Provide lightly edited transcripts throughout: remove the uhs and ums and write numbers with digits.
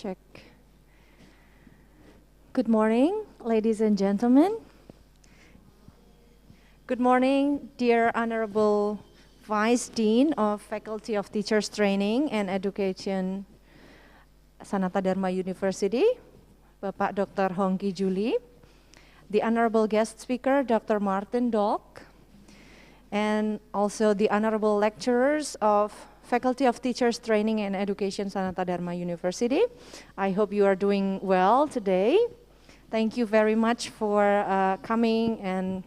Check. Good morning, ladies and gentlemen. Good morning, dear Honorable Vice Dean of Faculty of Teachers Training and Education, Sanata Dharma University, Bapak Dr. Hongki Juli, the Honorable Guest Speaker, Dr. Maartten Dolk, and also the Honorable Lecturers of Faculty of Teachers Training and Education, Sanata Dharma University. I hope you are doing well today. Thank you very much for coming and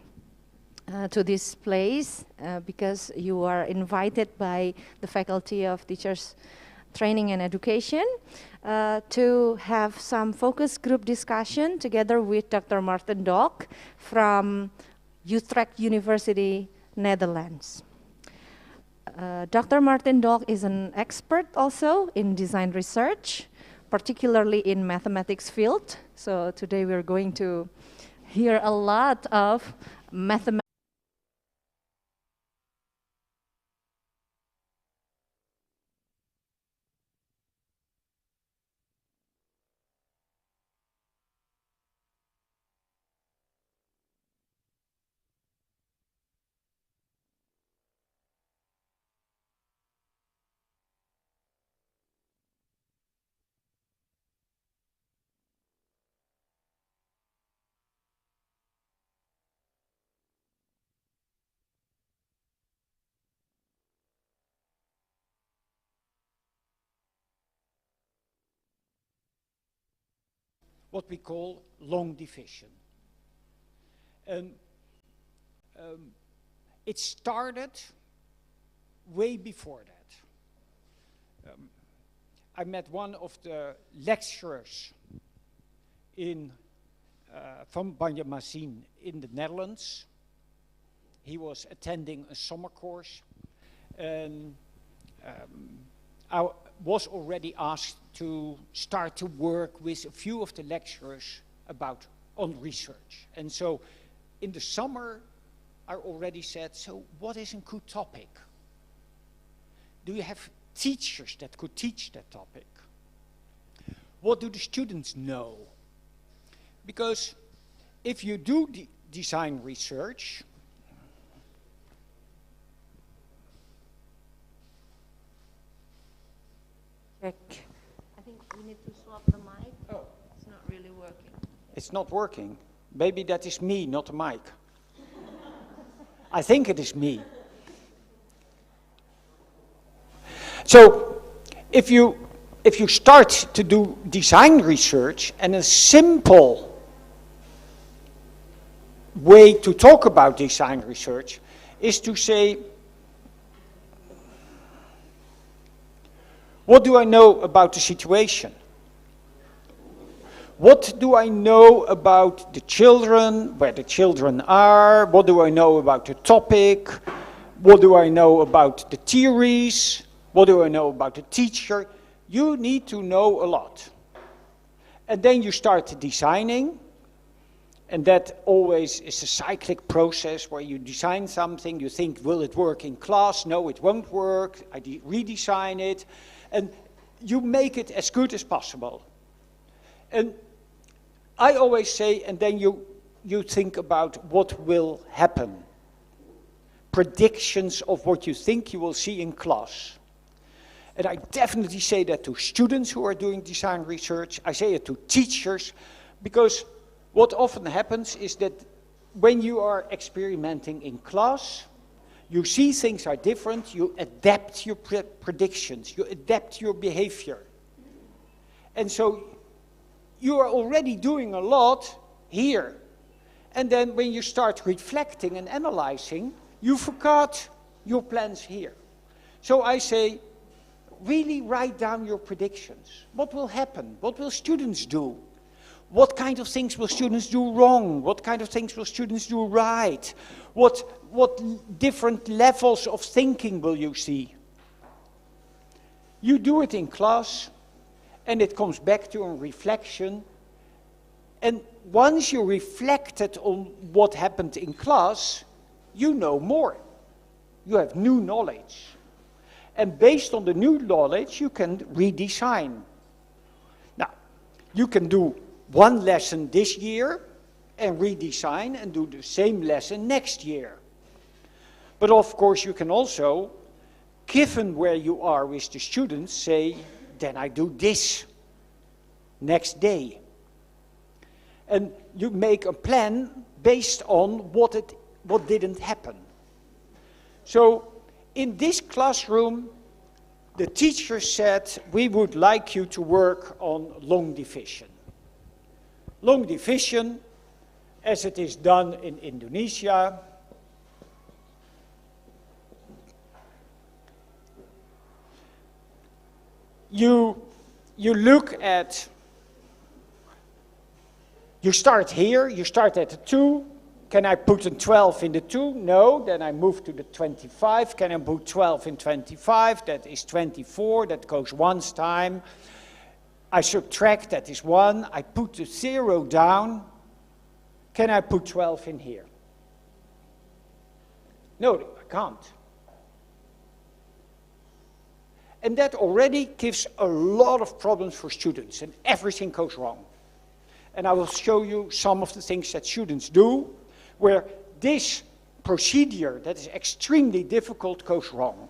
to this place because you are invited by the Faculty of Teachers Training and Education to have some focus group discussion together with Dr. Maartten Dolk from Utrecht University, Netherlands. Dr. Maartten Dolk is an expert also in design research, particularly in mathematics field. So today we're going to hear a lot of mathematics. What we call long division. It started way before that. I met one of the lecturers from Banjarmasin in the Netherlands. He was attending a summer course, and I was already asked to start to work with a few of the lecturers on research. And so in the summer, I already said, so what is a good topic? Do you have teachers that could teach that topic? What do the students know? Because if you do design research, I think we need to swap the mic. Oh. It's not really working. It's not working. Maybe that is me, not the mic. I think it is me. So, if you start to do design research, and a simple way to talk about design research is to say, what do I know about the situation? What do I know about the children, where the children are? What do I know about the topic? What do I know about the theories? What do I know about the teacher? You need to know a lot. And then you start designing, and that always is a cyclic process where you design something, you think, will it work in class? No, it won't work. I redesign it. And you make it as good as possible. And I always say, and then you think about what will happen. Predictions of what you think you will see in class. And I definitely say that to students who are doing design research. I say it to teachers, because what often happens is that when you are experimenting in class, you see things are different, you adapt your predictions, you adapt your behavior. And so you are already doing a lot here. And then when you start reflecting and analyzing, you forgot your plans here. So I say, really write down your predictions. What will happen? What will students do? What kind of things will students do wrong? What kind of things will students do right? What different levels of thinking will you see? You do it in class, and it comes back to a reflection. And once you reflected on what happened in class, you know more. You have new knowledge. And based on the new knowledge, you can redesign. Now, you can do one lesson this year and redesign and do the same lesson next year. But of course you can also, given where you are with the students, say, then I do this next day. And you make a plan based on what didn't happen. So in this classroom, the teacher said, we would like you to work on long division. Long division, as it is done in Indonesia, you look at, you start here, you start at the 2. Can I put a 12 in the 2? No, then I move to the 25. Can I put 12 in 25? That is 24, that goes once time. I subtract, that is 1. I put the 0 down. Can I put 12 in here? No, I can't. And that already gives a lot of problems for students, and everything goes wrong. And I will show you some of the things that students do, where this procedure that is extremely difficult goes wrong.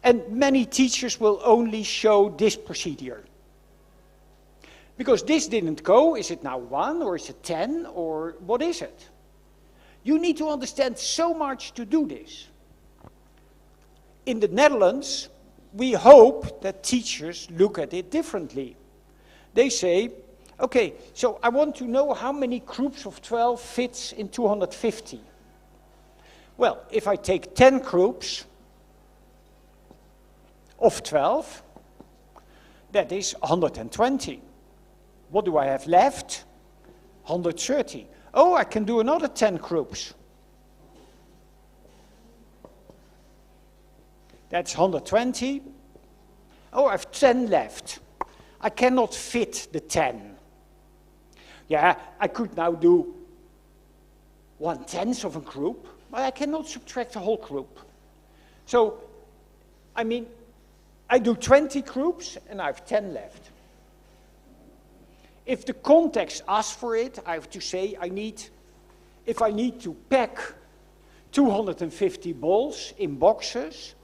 And many teachers will only show this procedure. Because this didn't go, is it now 1 or is it 10 or what is it? You need to understand so much to do this. In the Netherlands, we hope that teachers look at it differently. They say, okay, so I want to know how many groups of 12 fits in 250. Well, if I take 10 groups of 12, that is 120. What do I have left? 130. Oh, I can do another 10 groups. That's 120. Oh, I have 10 left. I cannot fit the 10. Yeah, I could now do 1/10 of a group, but I cannot subtract the whole group. So, I mean, I do 20 groups and I have 10 left. If the context asks for it, I have to say if I need to pack 250 balls in boxes,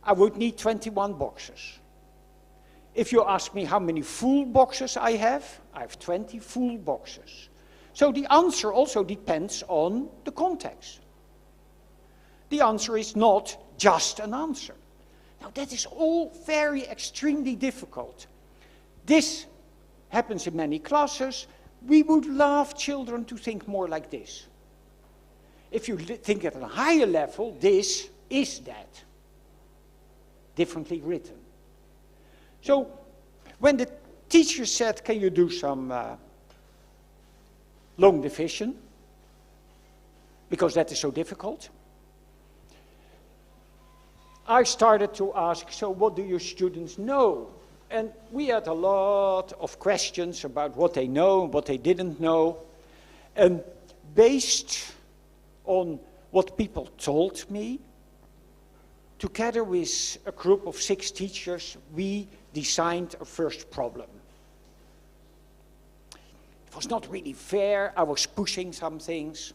I would need 21 boxes. If you ask me how many full boxes I have 20 full boxes. So the answer also depends on the context. The answer is not just an answer. Now that is all very extremely difficult. This happens in many classes. We would love children to think more like this. If you think at a higher level, this is that. Differently written. So, when the teacher said, can you do some long division? Because that is so difficult. I started to ask, so what do your students know? And we had a lot of questions about what they know and what they didn't know. And based on what people told me, together with a group of 6 teachers, we designed a first problem. It was not really fair. I was pushing some things.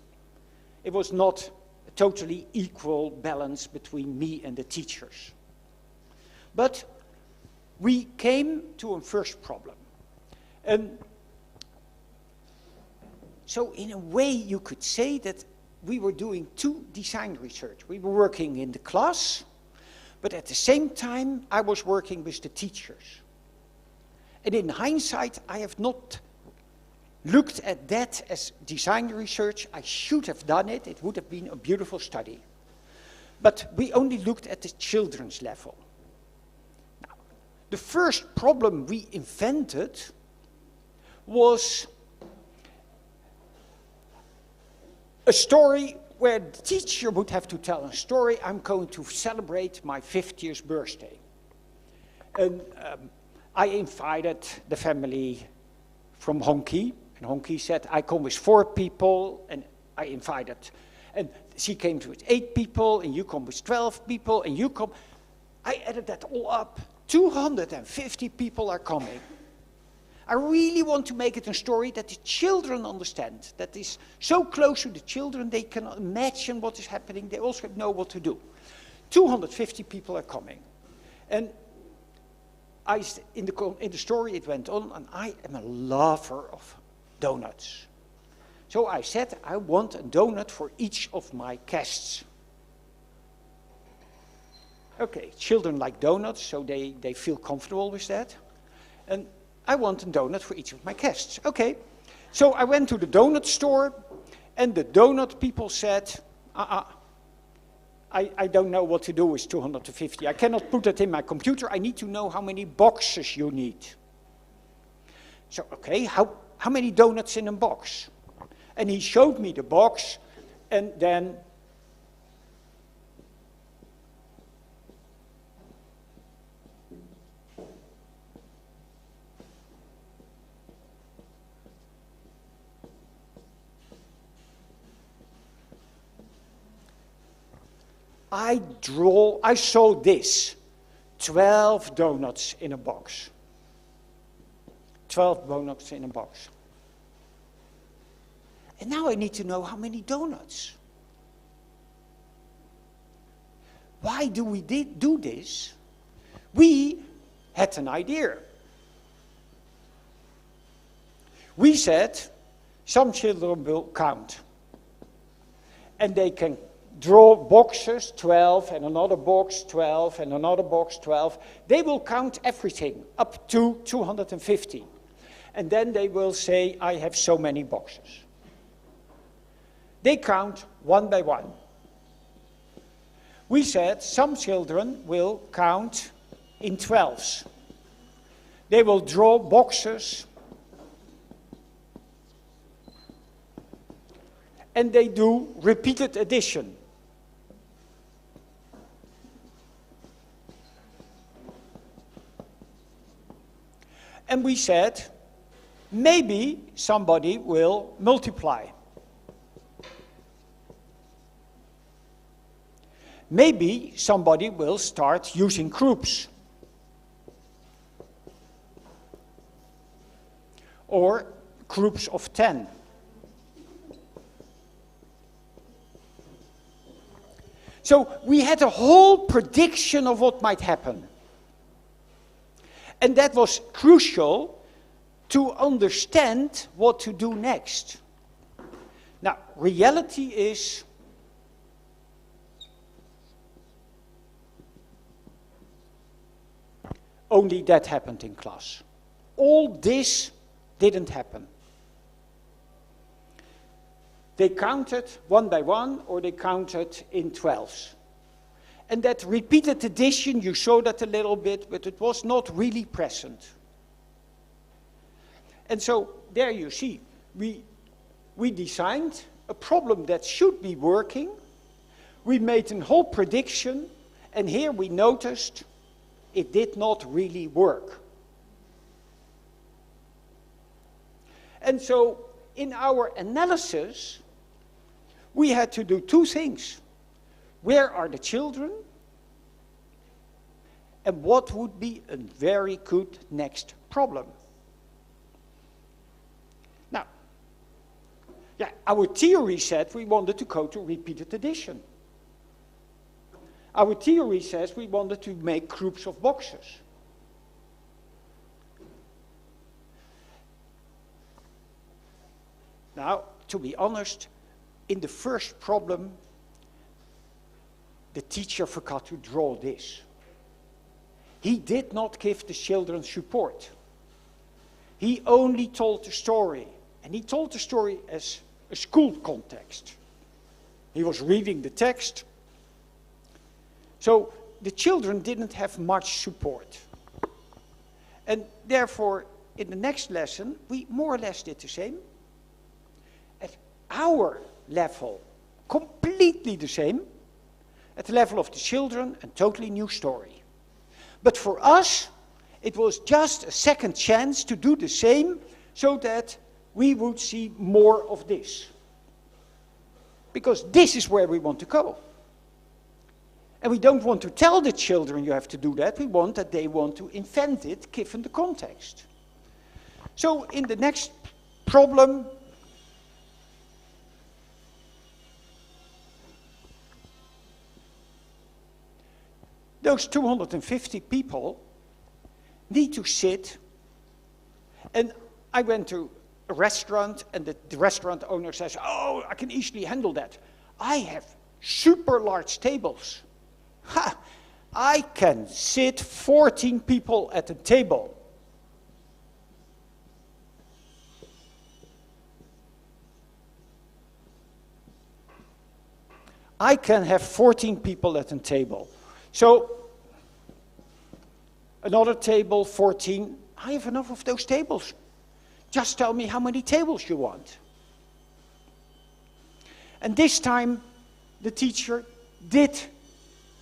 It was not a totally equal balance between me and the teachers. But we came to a first problem. And so in a way you could say that we were doing 2 design research. We were working in the class, but at the same time I was working with the teachers. And in hindsight, I have not looked at that as design research. I should have done it. It would have been a beautiful study. But we only looked at the children's level. Now, the first problem we invented was a story where the teacher would have to tell a story. I'm going to celebrate my 50th birthday. And I invited the family from Honky. And Honky said, I come with 4 people, and I invited. And she came with 8 people, and you come with 12 people, and you come. I added that all up. 250 people are coming. I really want to make it a story that the children understand, that is so close to the children they can imagine what is happening, they also know what to do. 250 people are coming. And in the story it went on, and I am a lover of donuts. So I said, I want a donut for each of my guests. Okay, children like donuts, so they feel comfortable with that. And I want a donut for each of my guests. Okay, so I went to the donut store, and the donut people said, I don't know what to do with 250. I cannot put it in my computer. I need to know how many boxes you need. So, okay, how many donuts in a box? And he showed me the box, and then I saw this, 12 donuts in a box. 12 donuts in a box. And now I need to know how many donuts. Why do we do this? We had an idea. We said, some children will count. And they can draw boxes, 12, and another box, 12, and another box, 12. They will count everything up to 250. And then they will say, I have so many boxes. They count one by one. We said some children will count in 12s. They will draw boxes. And they do repeated addition. And we said, maybe somebody will multiply. Maybe somebody will start using groups. Or groups of 10. So we had a whole prediction of what might happen. And that was crucial to understand what to do next. Now, reality is only that happened in class. All this didn't happen. They counted one by one, or they counted in 12s. And that repeated addition, you saw that a little bit, but it was not really present. And so, there you see, we designed a problem that should be working. We made a whole prediction, and here we noticed it did not really work. And so, in our analysis, we had to do two things. Where are the children? And what would be a very good next problem? Now, our theory said we wanted to go to repeated addition. Our theory says we wanted to make groups of boxes. Now, to be honest, in the first problem, the teacher forgot to draw this. He did not give the children support. He only told the story, and he told the story as a school context. He was reading the text. So the children didn't have much support. And therefore, in the next lesson, we more or less did the same. At our level, completely the same. At the level of the children, a totally new story. But for us, it was just a second chance to do the same, so that we would see more of this. Because this is where we want to go. And we don't want to tell the children you have to do that. We want that they want to invent it, given the context. So in the next problem, those 250 people need to sit, and I went to a restaurant, and the restaurant owner says, oh, I can easily handle that. I have super large tables. Ha! I can sit 14 people at a table. I can have 14 people at a table. So, another table, 14. I have enough of those tables. Just tell me how many tables you want. And this time, the teacher did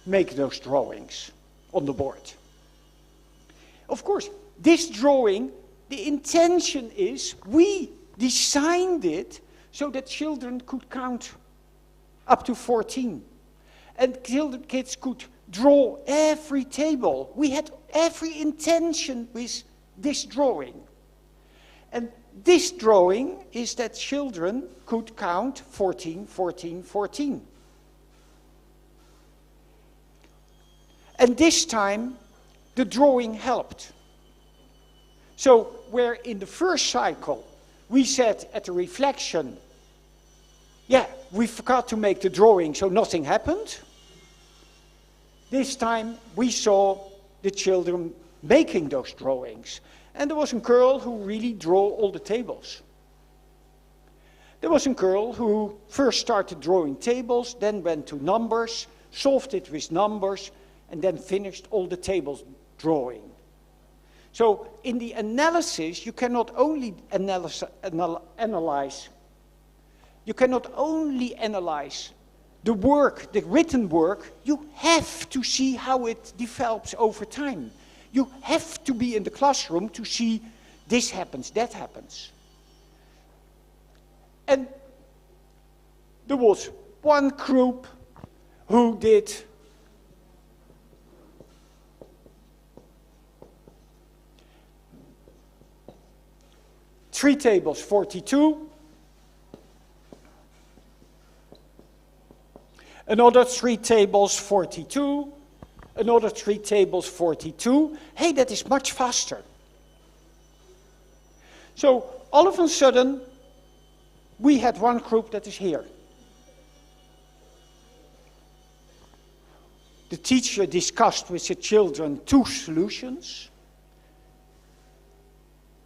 make those drawings on the board. Of course, this drawing, the intention is, we designed it so that children could count up to 14. And kids could draw every table. We had every intention with this drawing. And this drawing is that children could count 14, 14, 14. And this time, the drawing helped. So, where in the first cycle, we said at the reflection, yeah, we forgot to make the drawing, so nothing happened. This time, we saw the children making those drawings. And there was a girl who really drew all the tables. There was a girl who first started drawing tables, then went to numbers, solved it with numbers, and then finished all the tables drawing. So in the analysis, you cannot only analyze the work, the written work, you have to see how it develops over time. You have to be in the classroom to see this happens, that happens. And there was one group who did three tables, 42. Another three tables, 42. Another three tables, 42. Hey, that is much faster. So, all of a sudden, we had one group that is here. The teacher discussed with the children 2 solutions.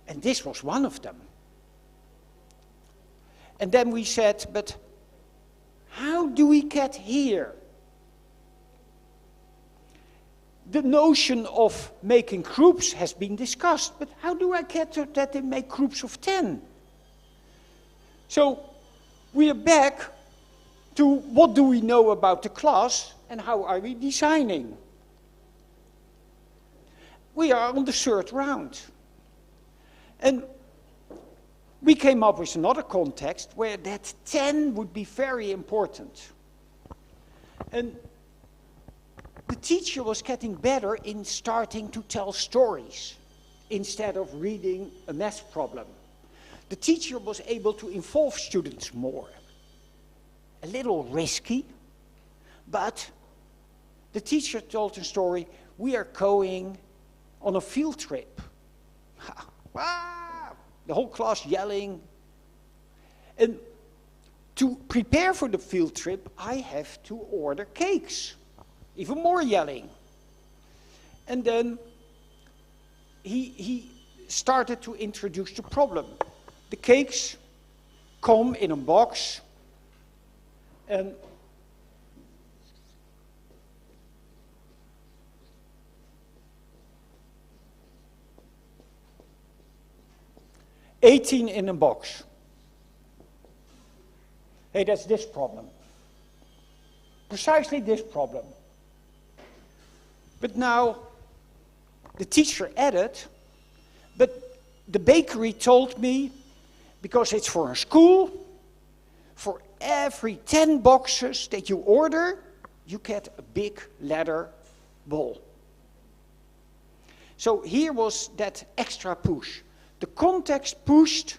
And this was one of them. And then we said, but how do we get here? The notion of making groups has been discussed, but how do I get to that they make groups of 10? So we are back to what do we know about the class and how are we designing? We are on the 3rd round. And we came up with another context where that 10 would be very important. And the teacher was getting better in starting to tell stories instead of reading a math problem. The teacher was able to involve students more. A little risky, but the teacher told a story, we are going on a field trip. The whole class yelling. And to prepare for the field trip, I have to order cakes. Even more yelling. And then he started to introduce the problem. The cakes come in a box and $18 in a box. Hey, that's this problem. Precisely this problem. But now, the teacher added, but the bakery told me, because it's for a school, for every 10 boxes that you order, you get a big leather ball. So here was that extra push. The context pushed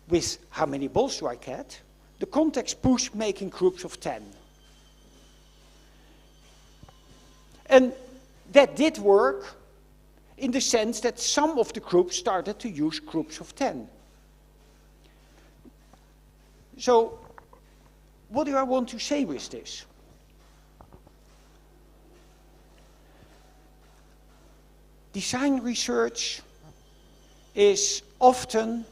with how many balls do I get? The context pushed making groups of 10. And that did work in the sense that some of the groups started to use groups of 10. So, what do I want to say with this? Design research is often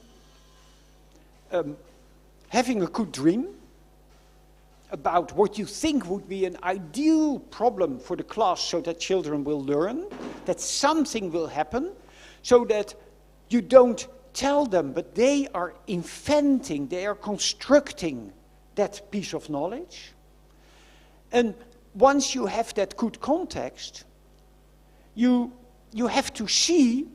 having a good dream about what you think would be an ideal problem for the class so that children will learn, that something will happen, so that you don't tell them, but they are inventing, they are constructing that piece of knowledge. And once you have that good context, you have to see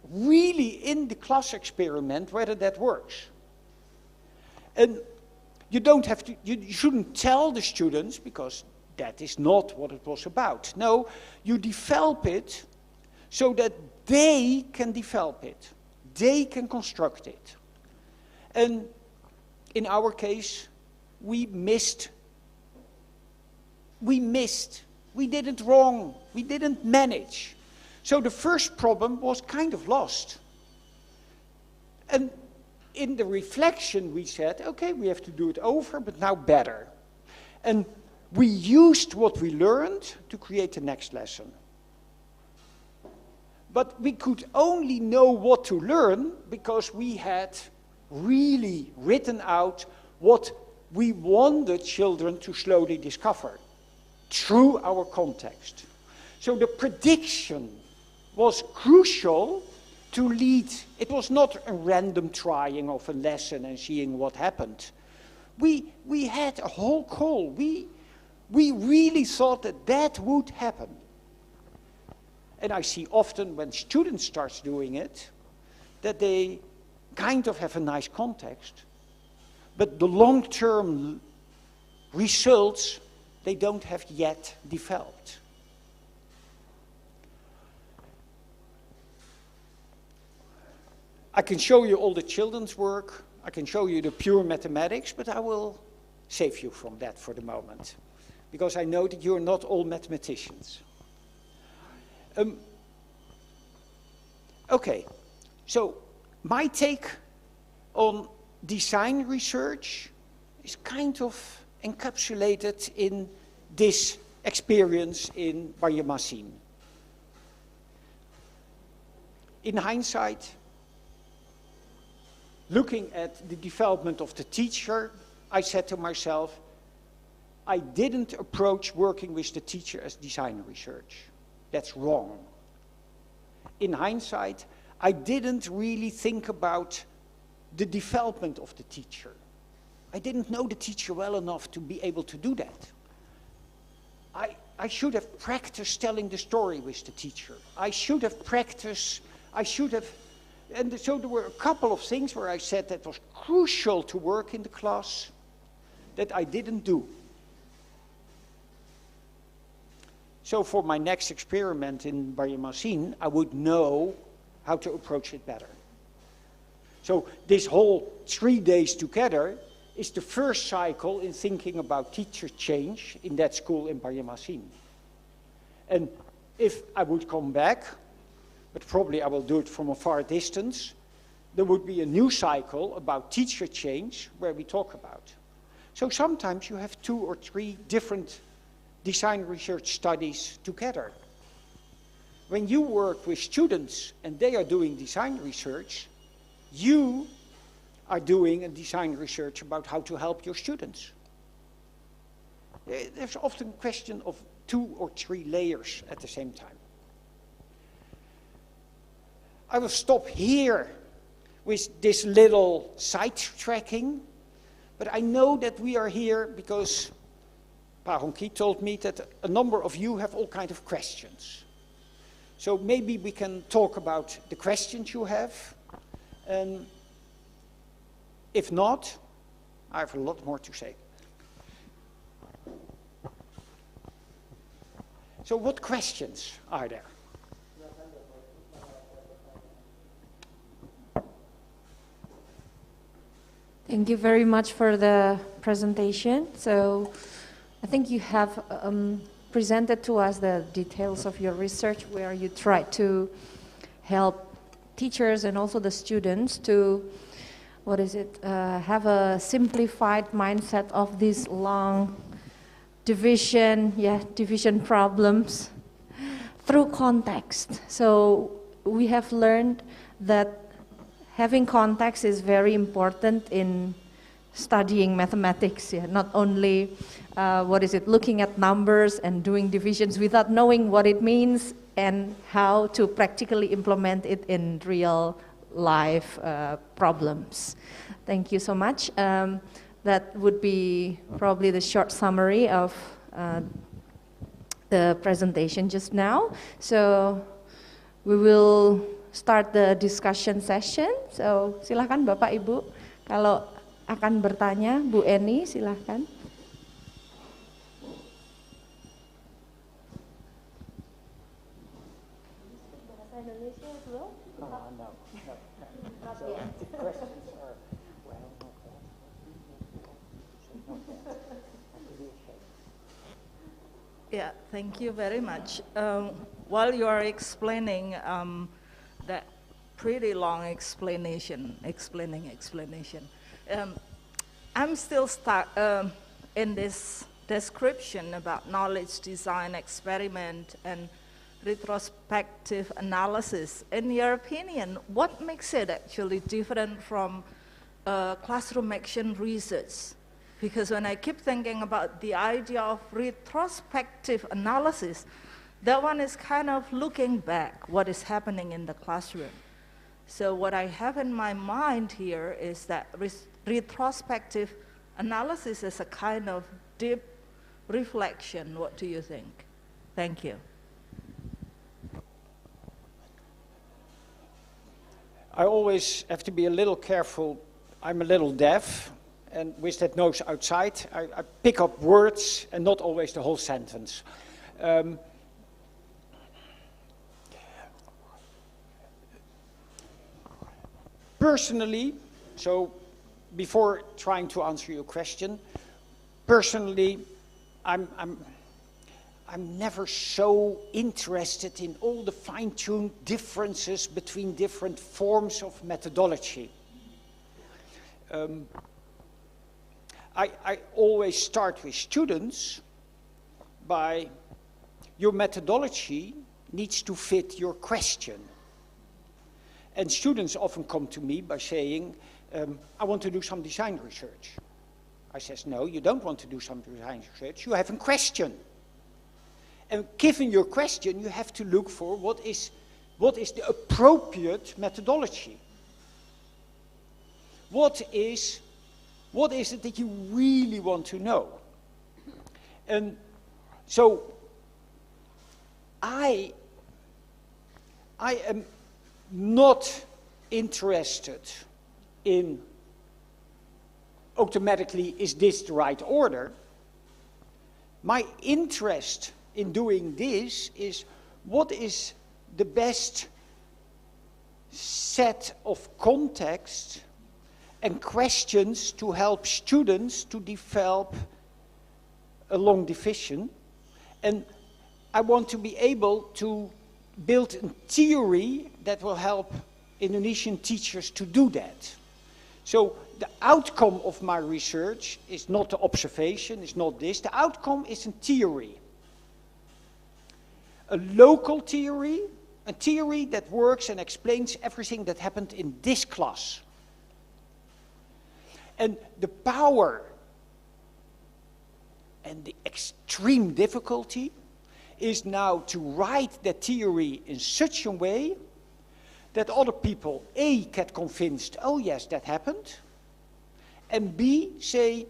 really in the class experiment whether that works. And you don't have to, you shouldn't tell the students, because that is not what it was about. No, you develop it so that they can develop it. They can construct it. And in our case, we did it wrong, we didn't manage. So the first problem was kind of lost. And in the reflection we said, okay, we have to do it over, but now better. And we used what we learned to create the next lesson. But we could only know what to learn because we had really written out what we wanted children to slowly discover through our context. So the prediction was crucial to lead. It was not a random trying of a lesson and seeing what happened. We had a whole call. We really thought that that would happen. And I see often when students start doing it, that they kind of have a nice context, but the long-term results they don't have yet developed. I can show you all the children's work, I can show you the pure mathematics, but I will save you from that for the moment, because I know that you're not all mathematicians. Okay, so my take on design research is kind of encapsulated in this experience in bersama. In hindsight, looking at the development of the teacher, I said to myself, I didn't approach working with the teacher as design research. That's wrong. In hindsight, I didn't really think about the development of the teacher. I didn't know the teacher well enough to be able to do that. I should have practiced telling the story with the teacher. I should have practiced, and so there were a couple of things where I said that was crucial to work in the class that I didn't do. So for my next experiment in bersama, I would know how to approach it better. So this whole 3 days together is the first cycle in thinking about teacher change in that school in bersama. And if I would come back, but probably I will do it from a far distance, there would be a new cycle about teacher change where we talk about. So sometimes you have 2 or 3 different design research studies together. When you work with students and they are doing design research, you are doing a design research about how to help your students. There's often a question of 2 or 3 layers at the same time. I will stop here with this little sidetracking, but I know that we are here because Honki told me that a number of you have all kinds of questions. So maybe we can talk about the questions you have. And if not, I have a lot more to say. So what questions are there? Thank you very much for the presentation. So I think you have presented to us the details of your research where you try to help teachers and also the students to, have a simplified mindset of these long division problems through context. So we have learned that having context is very important in studying mathematics, not only looking at numbers and doing divisions without knowing what it means and how to practically implement it in real life problems. Thank you so much. That would be probably the short summary of the presentation just now. So we will start the discussion session. So silahkan Bapak Ibu, kalau akan bertanya, Bu Eni silahkan. Bahasa Indonesia belum? No. Not yet. The questions are, Yeah, thank you very much. While you are explaining that pretty long explanation, I'm still stuck in this description about knowledge design, experiment, and retrospective analysis. In your opinion, what makes it actually different from classroom action research? Because when I keep thinking about the idea of retrospective analysis, that one is kind of looking back what is happening in the classroom. So what I have in my mind here is that retrospective analysis is a kind of deep reflection. What do you think? Thank you. I always have to be a little careful. I'm a little deaf, and with that nose outside, I pick up words and not always the whole sentence. Personally, so before trying to answer your question, personally, I'm never so interested in all the fine-tuned differences between different forms of methodology. I always start with students by your methodology needs to fit your question. And students often come to me by saying, I want to do some design research. I says, no, you don't want to do some design research, you have a question. And given your question, you have to look for what is the appropriate methodology. What is it that you really want to know? And so I am not interested in automatically, is this the right order? My interest in doing this is what is the best set of context and questions to help students to develop a long division. And I want to be able to build a theory that will help Indonesian teachers to do that. So the outcome of my research is not the observation, it's not this. The outcome is a theory. A local theory, a theory that works and explains everything that happened in this class. And the power and the extreme difficulty is now to write that theory in such a way that other people, A, get convinced, oh yes, that happened, and B, say,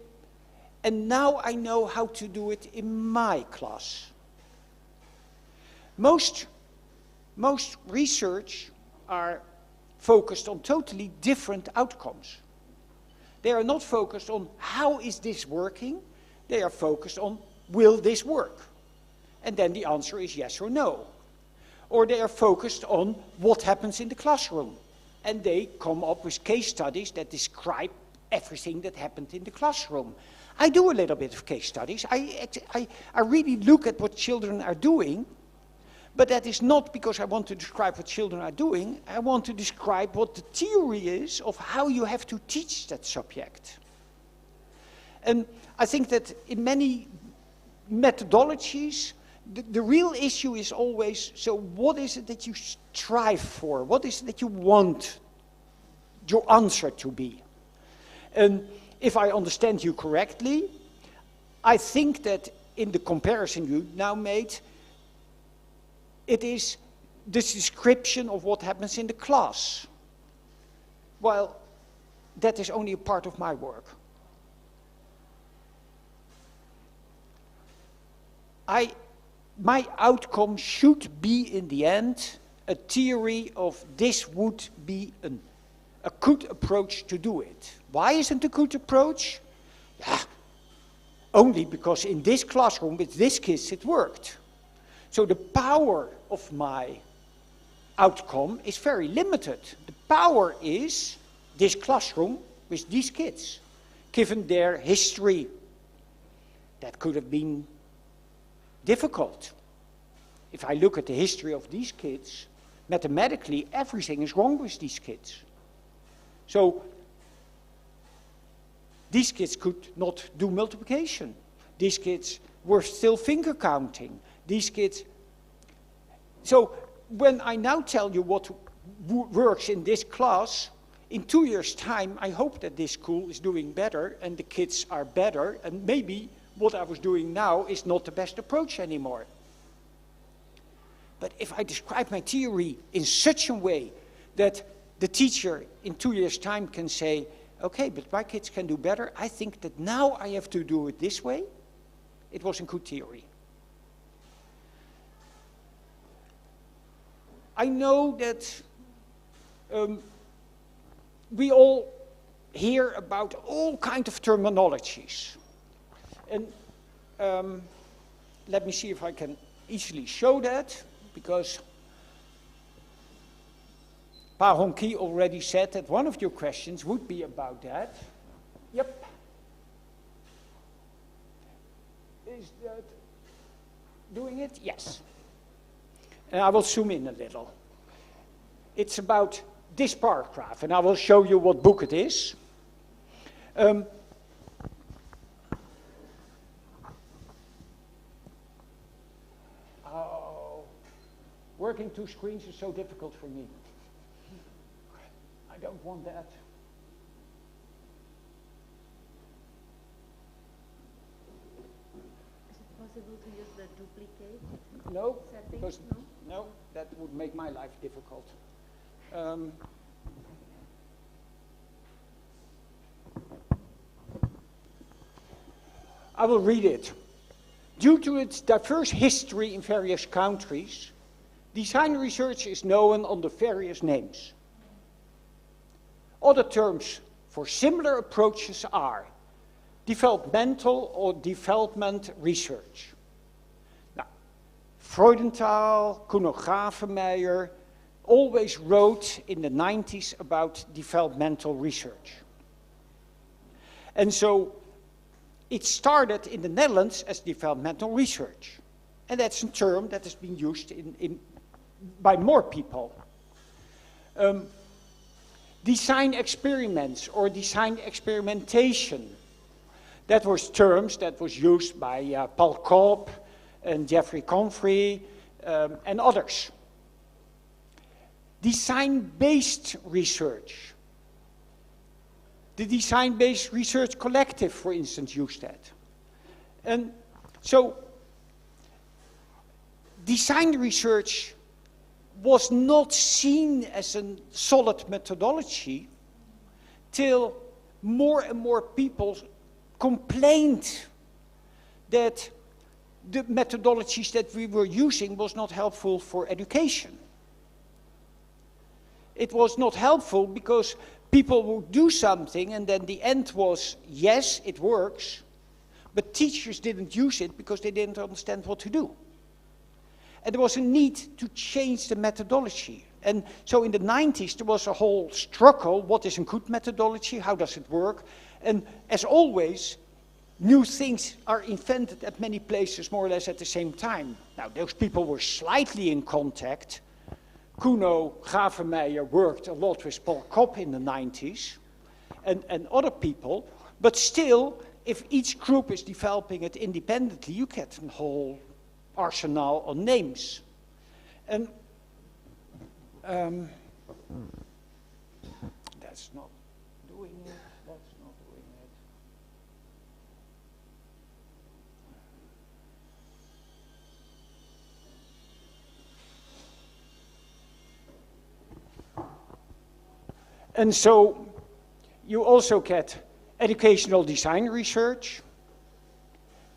and now I know how to do it in my class. Most research are focused on totally different outcomes. They are not focused on how is this working, they are focused on will this work? And then the answer is yes or no. Or they are focused on what happens in the classroom. And they come up with case studies that describe everything that happened in the classroom. I do a little bit of case studies. I really look at what children are doing, but that is not because I want to describe what children are doing. I want to describe what the theory is of how you have to teach that subject. And I think that in many methodologies, the real issue is always, so what is it that you strive for? What is it that you want your answer to be? And if I understand you correctly, I think that in the comparison you now made, it is this description of what happens in the class. Well, that is only a part of my work. My outcome should be, in the end, a theory of this would be a good approach to do it. Why isn't it a good approach? Yeah, only because in this classroom with these kids it worked. So the power of my outcome is very limited. The power is this classroom with these kids, given their history. That could have been difficult. If I look at the history of these kids, mathematically everything is wrong with these kids. So these kids could not do multiplication. These kids were still finger counting. These kids. So when I now tell you what works in this class, in 2 years' time, I hope that this school is doing better and the kids are better, and maybe what I was doing now is not the best approach anymore. But if I describe my theory in such a way that the teacher in 2 years' time can say, okay, but my kids can do better, I think that now I have to do it this way, it was a good theory. I know that we all hear about all kinds of terminologies. And let me see if I can easily show that, because Pa Hong Ki already said that one of your questions would be about that. Yep. Is that doing it? Yes. And I will zoom in a little. It's about this paragraph, and I will show you what book it is. Working two screens is so difficult for me. I don't want that. Is it possible to use the duplicate No, setting? because no, that would make my life difficult. I will read it. Due to its diverse history in various countries, design research is known under various names. Other terms for similar approaches are developmental or development research. Now, Freudenthal, Kuno Gravenmeijer always wrote in the 90s about developmental research. And so it started in the Netherlands as developmental research. And that's a term that has been used by more people. Design experiments or design experimentation. That was terms that was used by Paul Cobb and Jeffrey Comfrey and others. Design-based research. The Design-Based Research Collective, for instance, used that. And so, design research was not seen as a solid methodology till more and more people complained that the methodologies that we were using was not helpful for education. It was not helpful because people would do something and then the end was, yes, it works, but teachers didn't use it because they didn't understand what to do. And there was a need to change the methodology. And so in the 90s, there was a whole struggle. What is a good methodology? How does it work? And as always, new things are invented at many places more or less at the same time. Now, those people were slightly in contact. Kuno Gravenmeijer worked a lot with Paul Kopp in the 90s, and other people, but still, if each group is developing it independently, you get a whole arsenal of names. And that's not doing it, that's not doing it. And so you also get educational design research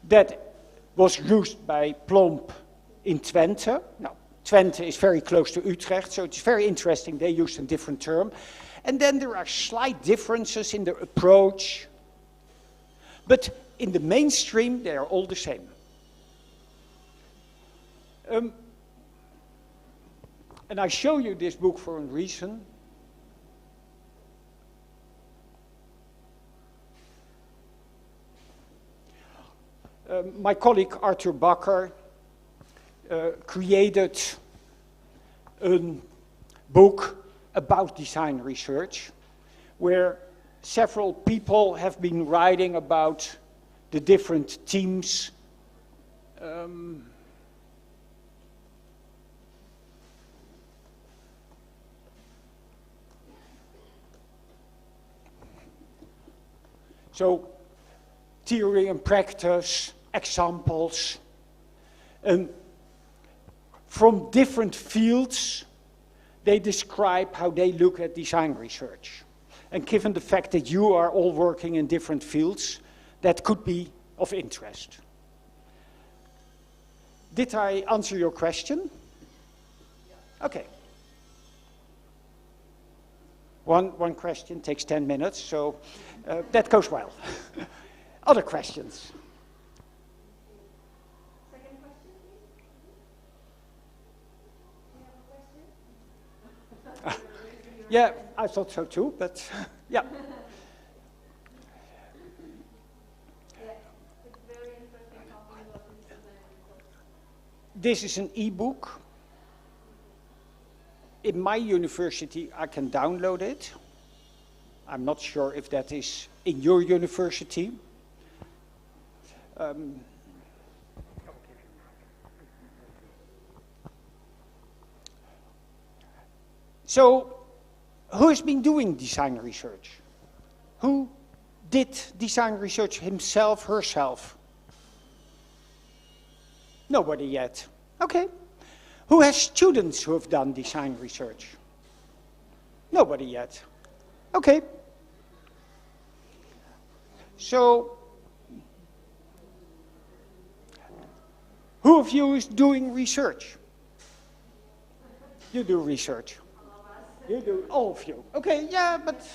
that was used by Plomp in Twente. Now, Twente is very close to Utrecht, so it's very interesting. They used a different term. And then there are slight differences in the approach. But in the mainstream, they are all the same. And I show you this book for a reason. My colleague Arthur Bakker created a book about design research, where several people have been writing about the different teams. So, theory and practice, examples, and from different fields, they describe how they look at design research. And given the fact that you are all working in different fields, that could be of interest. Did I answer your question? Okay. One question takes 10 minutes, so that goes well. Other questions? Second question, please. Yeah, I thought so too, but yeah. It's very interesting talking about this. This is an e-book. In my university, I can download it. I'm not sure if that is in your university. So, who has been doing design research? Who did design research himself, herself? Nobody yet. Okay. Who has students who have done design research? Nobody yet. Okay. So, who of you is doing research? You do research. You do, all of you. Okay, yeah, but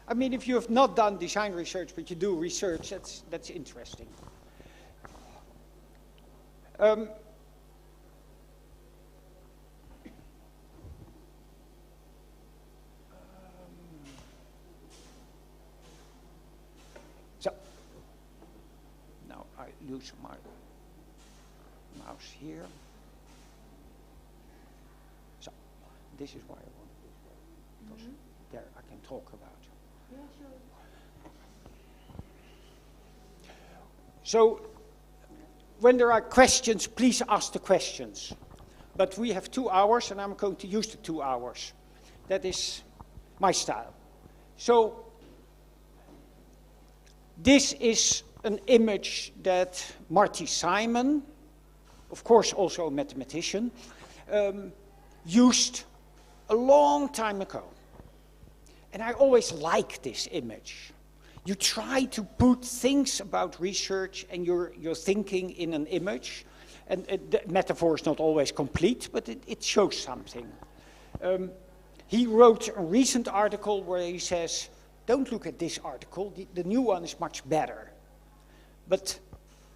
I mean, if you have not done design research, but you do research, that's interesting. So, now I lose my mouse here. So, this is why I want this way, because there I can talk about. Yeah, sure. So, when there are questions, please ask the questions. But we have 2 hours, and I'm going to use the 2 hours. That is my style. So, this is an image that Marty Simon, of course also a mathematician, used a long time ago. And I always like this image. You try to put things about research and your thinking in an image. And the metaphor is not always complete, but it shows something. He wrote a recent article where he says, don't look at this article, the new one is much better. But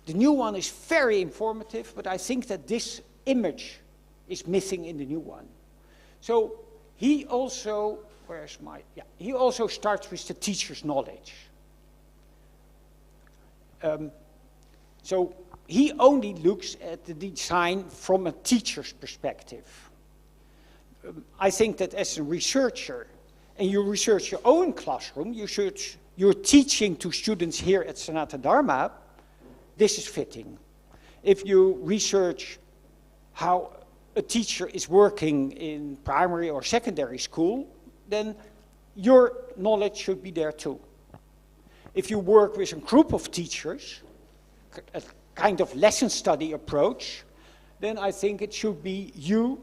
the new one is very informative, but I think that this image is missing in the new one. So he also, he also starts with the teacher's knowledge. So he only looks at the design from a teacher's perspective. I think that as a researcher, and you research your own classroom, you're teaching to students here at Sanata Dharma, this is fitting. If you research how a teacher is working in primary or secondary school, then your knowledge should be there too. If you work with a group of teachers, a kind of lesson study approach, then I think it should be you,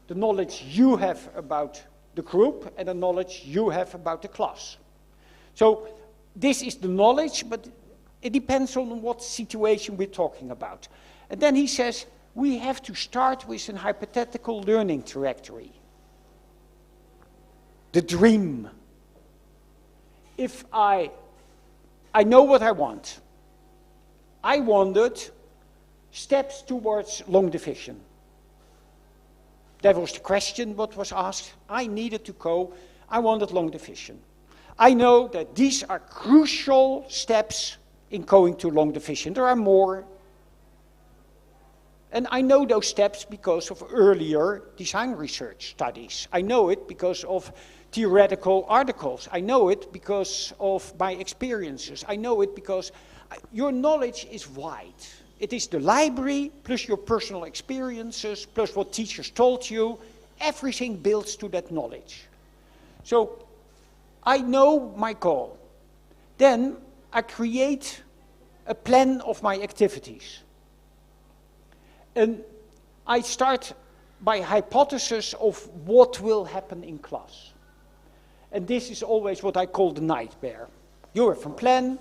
the knowledge you have about the group and the knowledge you have about the class. So this is the knowledge, but it depends on what situation we're talking about. And then he says, we have to start with a hypothetical learning trajectory. The dream. If I know what I want. I wanted steps towards long division. That was the question what was asked. I needed to go. I wanted long division. I know that these are crucial steps in going to long division. There are more. And I know those steps because of earlier design research studies. I know it because of theoretical articles. I know it because of my experiences. I know it because your knowledge is wide. It is the library, plus your personal experiences, plus what teachers told you. Everything builds to that knowledge. So I know my goal. Then I create a plan of my activities. And I start by hypothesis of what will happen in class. And this is always what I call the nightmare. You have a plan,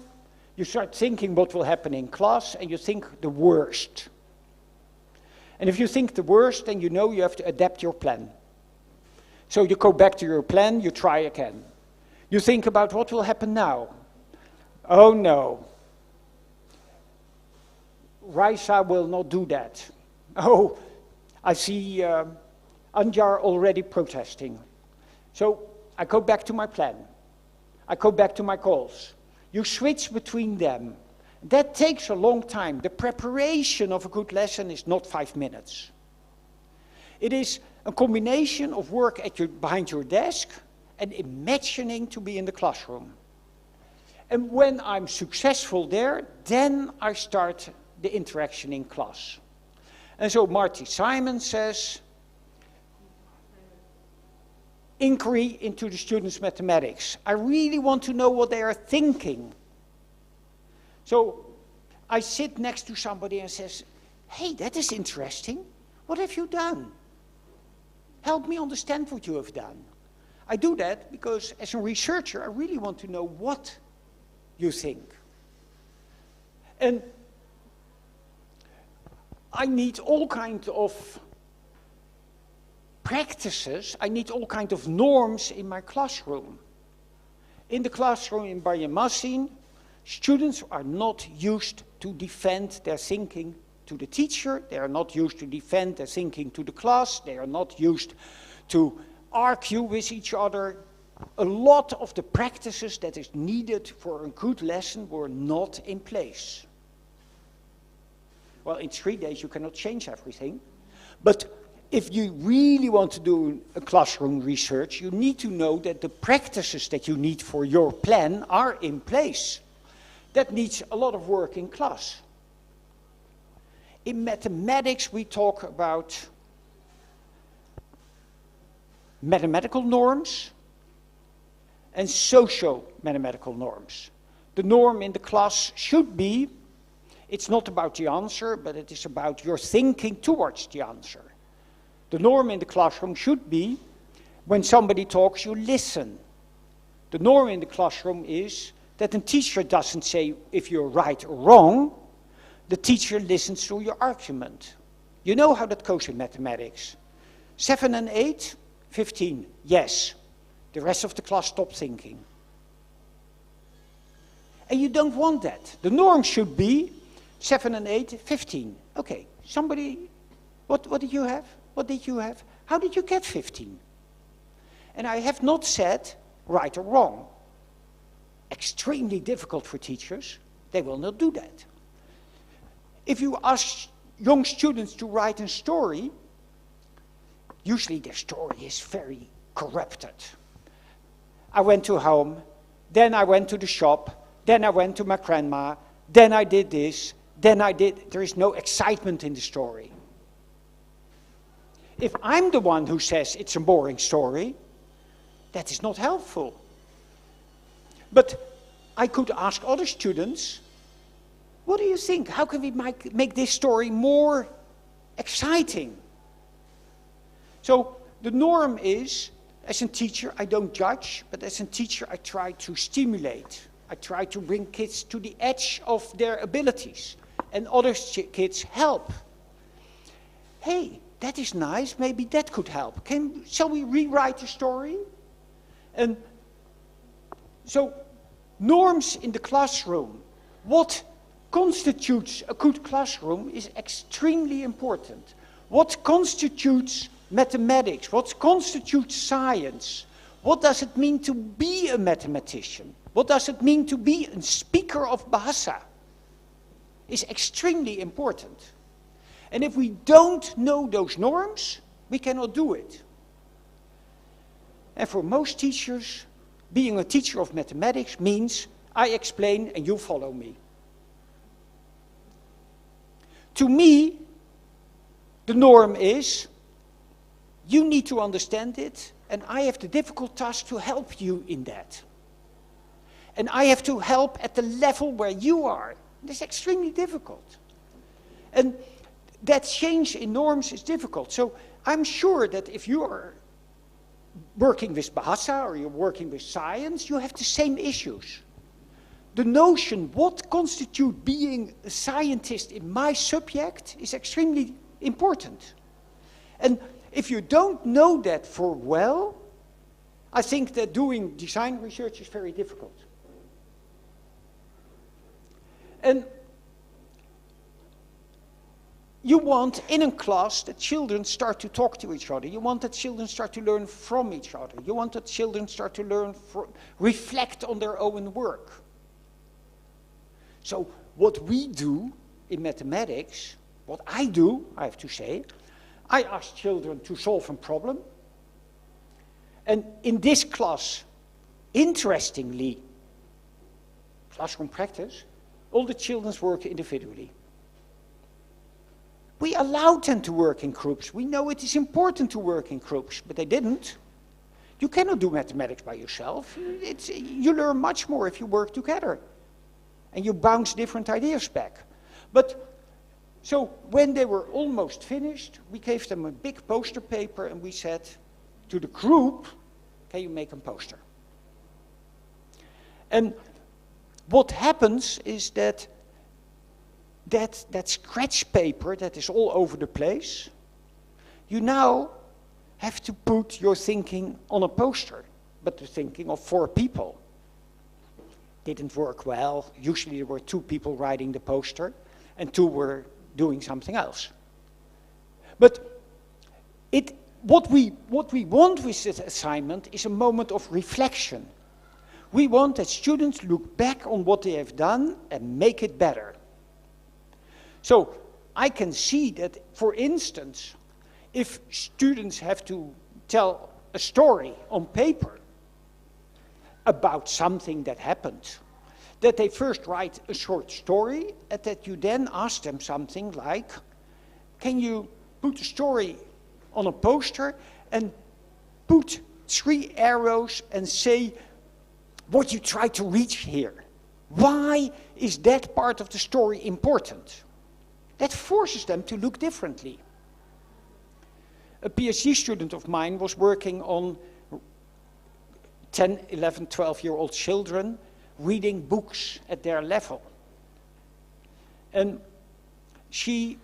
you start thinking what will happen in class, and you think the worst. And if you think the worst, then you know you have to adapt your plan. So you go back to your plan, you try again. You think about what will happen now. Oh no. Raisa will not do that. Oh, I see Anjar already protesting. So I go back to my plan. I go back to my goals. You switch between them. That takes a long time. The preparation of a good lesson is not 5 minutes. It is a combination of work behind your desk and imagining to be in the classroom. And when I'm successful there, then I start the interaction in class. And so Marty Simon says, inquiry into the students' mathematics. I really want to know what they are thinking. So I sit next to somebody and says, hey, that is interesting. What have you done? Help me understand what you have done. I do that because as a researcher, I really want to know what you think. And I need all kinds of practices, I need all kinds of norms in my classroom. In the classroom in Banjarmasin, students are not used to defend their thinking to the teacher, they are not used to defend their thinking to the class, they are not used to argue with each other. A lot of the practices that is needed for a good lesson were not in place. Well, in 3 days you cannot change everything, but if you really want to do a classroom research, you need to know that the practices that you need for your plan are in place. That needs a lot of work in class. In mathematics, we talk about mathematical norms and socio-mathematical norms. The norm in the class should be, it's not about the answer, but it is about your thinking towards the answer. The norm in the classroom should be, when somebody talks, you listen. The norm in the classroom is that a teacher doesn't say if you're right or wrong, the teacher listens to your argument. You know how that goes in mathematics. 7 and 8, 15, yes. The rest of the class stop thinking. And you don't want that. The norm should be 7 and 8, 15. Okay, somebody, what did you have? What did you have? How did you get 15? And I have not said right or wrong. Extremely difficult for teachers. They will not do that. If you ask young students to write a story, usually their story is very corrupted. I went to home, then I went to the shop, then I went to my grandma, then I did this, then I did... There is no excitement in the story. If I'm the one who says it's a boring story, that is not helpful. But I could ask other students, what do you think? How can we make this story more exciting? So the norm is, as a teacher, I don't judge, but as a teacher, I try to stimulate. I try to bring kids to the edge of their abilities, and other kids help. Hey, that is nice, maybe that could help. Shall we rewrite the story? And so, norms in the classroom. What constitutes a good classroom is extremely important. What constitutes mathematics? What constitutes science? What does it mean to be a mathematician? What does it mean to be a speaker of bahasa? Is extremely important. And if we don't know those norms, we cannot do it. And for most teachers, being a teacher of mathematics means I explain and you follow me. To me, the norm is you need to understand it, and I have the difficult task to help you in that. And I have to help at the level where you are. This is extremely difficult. And that change in norms is difficult. So I'm sure that if you are working with bahasa or you're working with science, you have the same issues. The notion what constitutes being a scientist in my subject is extremely important. And if you don't know that for well, I think that doing design research is very difficult. And you want in a class that children start to talk to each other. You want that children start to learn from each other. You want that children start to learn, reflect on their own work. So what we do in mathematics, what I do, I have to say, I ask children to solve a problem. And in this class, interestingly, classroom practice, all the children work individually. We allowed them to work in groups. We know it is important to work in groups, but they didn't. You cannot do mathematics by yourself. You learn much more if you work together. And you bounce different ideas back. But, so when they were almost finished, we gave them a big poster paper and we said to the group, can you make a poster? And what happens is that scratch paper that is all over the place, you now have to put your thinking on a poster, but the thinking of 4 people. Didn't work well. Usually there were 2 people writing the poster and 2 were doing something else. But what we want with this assignment is a moment of reflection. We want that students look back on what they have done and make it better. So I can see that, for instance, if students have to tell a story on paper about something that happened, that they first write a short story and that you then ask them something like, can you put a story on a poster and put 3 arrows and say what you try to reach here? Why is that part of the story important? That forces them to look differently. A PhD student of mine was working on 10, 11, 12-year-old children reading books at their level. And she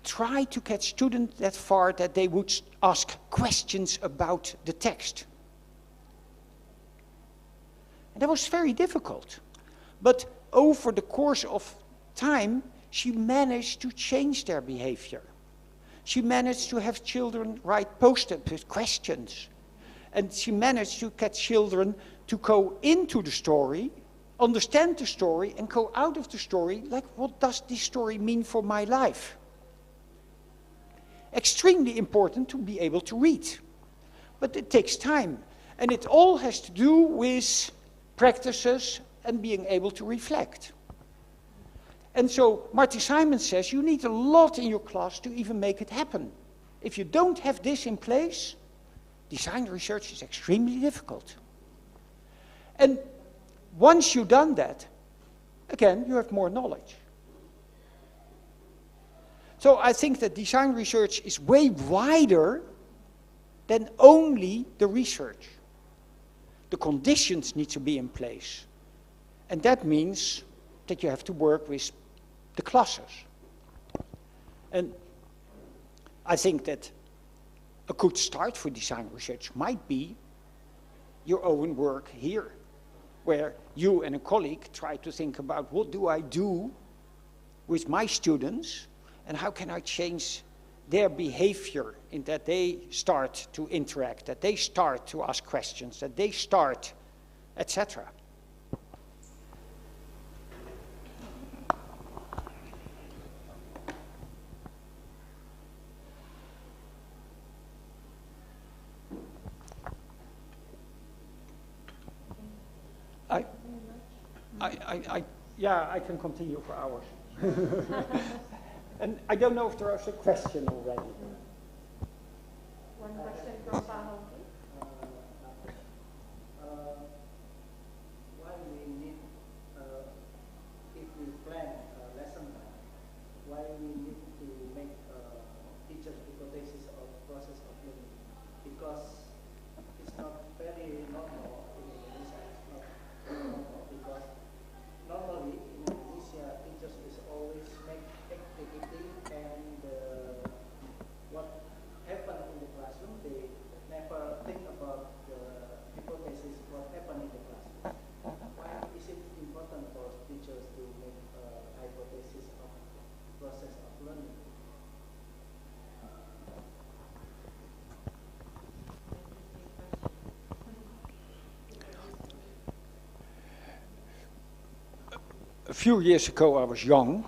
tried to get students that far that they would ask questions about the text. And that was very difficult. But over the course of time, she managed to change their behavior. She managed to have children write post-its with questions. And she managed to get children to go into the story, understand the story, and go out of the story like, what does this story mean for my life? Extremely important to be able to read. But it takes time. And it all has to do with practices and being able to reflect. And so Marty Simon says you need a lot in your class to even make it happen. If you don't have this in place, design research is extremely difficult. And once you've done that, again, you have more knowledge. So I think that design research is way wider than only the research. The conditions need to be in place. And that means that you have to work with the classes. And I think that a good start for design research might be your own work here, where you and a colleague try to think about what do I do with my students and how can I change their behavior in that they start to interact, that they start to ask questions, that they start, etc. Yeah, I can continue for hours. And I don't know if there is a question already. One question from Paul. Why we need, if we plan a lesson plan, why we need to make teacher's hypothesis of process of learning? Because it's not very normal in Indonesia. It's not normal because normally in Indonesia teachers is always make activity and what happened in the classroom, they never think about the hypothesis, what happened in the classroom. Why is it important for teachers to make a hypothesis of process of learning? A few years ago I was young,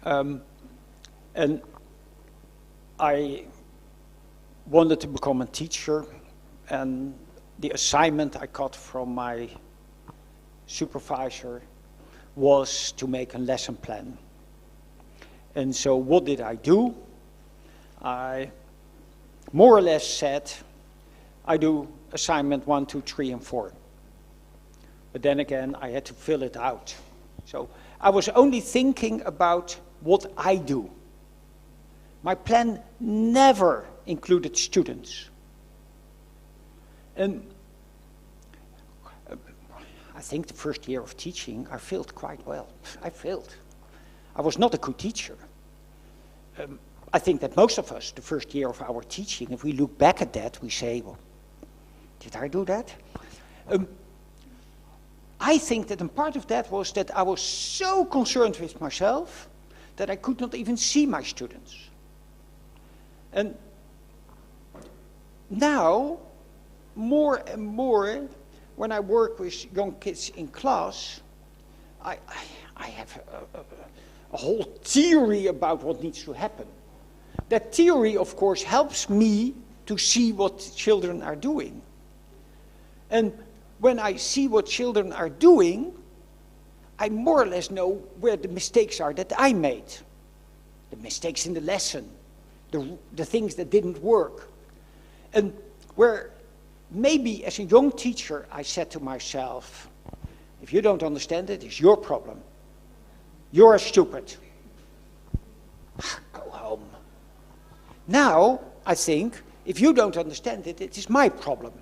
and I wanted to become a teacher, and the assignment I got from my supervisor was to make a lesson plan. And so what did I do? I more or less said, I do assignment 1, 2, 3, and 4. But then again, I had to fill it out. So I was only thinking about what I do. My plan never included students. And I think the first year of teaching, I failed quite well. I failed. I was not a good teacher. I think that most of us, the first year of our teaching, if we look back at that, we say, well, did I do that? I think that a part of that was that I was so concerned with myself that I could not even see my students. And now, more and more, when I work with young kids in class, I have a whole theory about what needs to happen. That theory, of course, helps me to see what children are doing. And when I see what children are doing, I more or less know where the mistakes are that I made. The mistakes in the lesson, the things that didn't work. And where maybe as a young teacher I said to myself, if you don't understand it, it's your problem. You're stupid. Go home. Now, I think, if you don't understand it, it is my problem.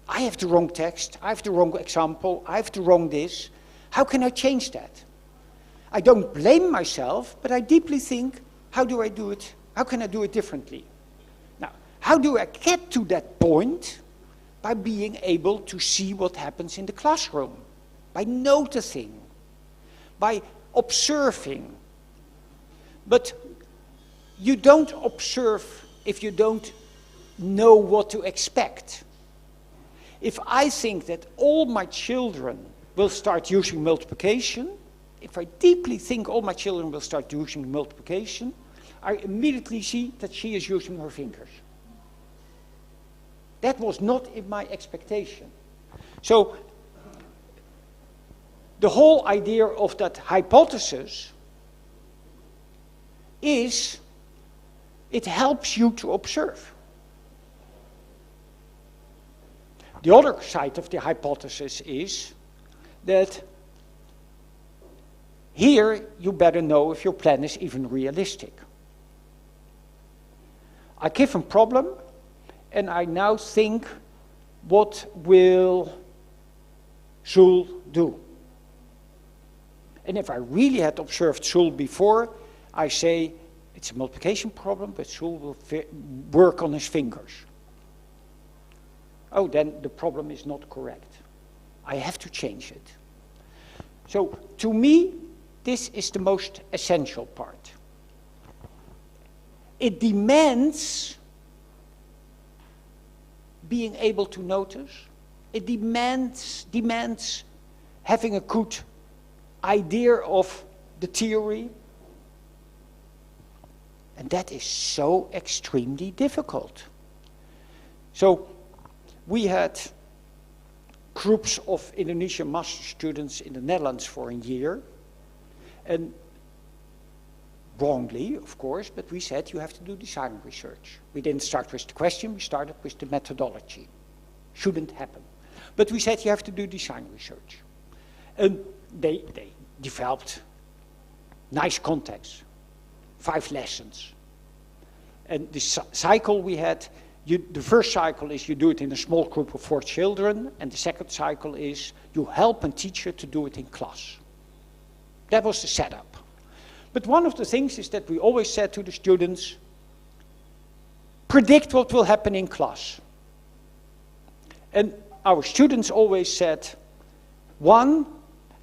I have the wrong text, I have the wrong example, I have the wrong this. How can I change that? I don't blame myself, but I deeply think, how do I do it? How can I do it differently? Now, how do I get to that point? By being able to see what happens in the classroom, by noticing, by observing. But you don't observe if you don't know what to expect. If I think that all my children will start using multiplication, if I deeply think all my children will start using multiplication, I immediately see that she is using her fingers. That was not in my expectation. So, the whole idea of that hypothesis is, it helps you to observe. The other side of the hypothesis is that here you better know if your plan is even realistic. I give a problem, and I now think, what will Zul do? And if I really had observed Zul before, I say, it's a multiplication problem, but Zul will work on his fingers. Oh, then the problem is not correct. I have to change it. So, to me, this is the most essential part. It demands being able to notice. It demands having a good idea of the theory. And that is so extremely difficult. So, we had groups of Indonesian master students in the Netherlands for a year. And wrongly, of course, but we said you have to do design research. We didn't start with the question, we started with the methodology. Shouldn't happen. But we said you have to do design research. And they developed nice contexts, 5 lessons. And the cycle we had, the first cycle is you do it in a small group of 4 children, and the second cycle is you help a teacher to do it in class. That was the setup. But one of the things is that we always said to the students, predict what will happen in class. And our students always said 1,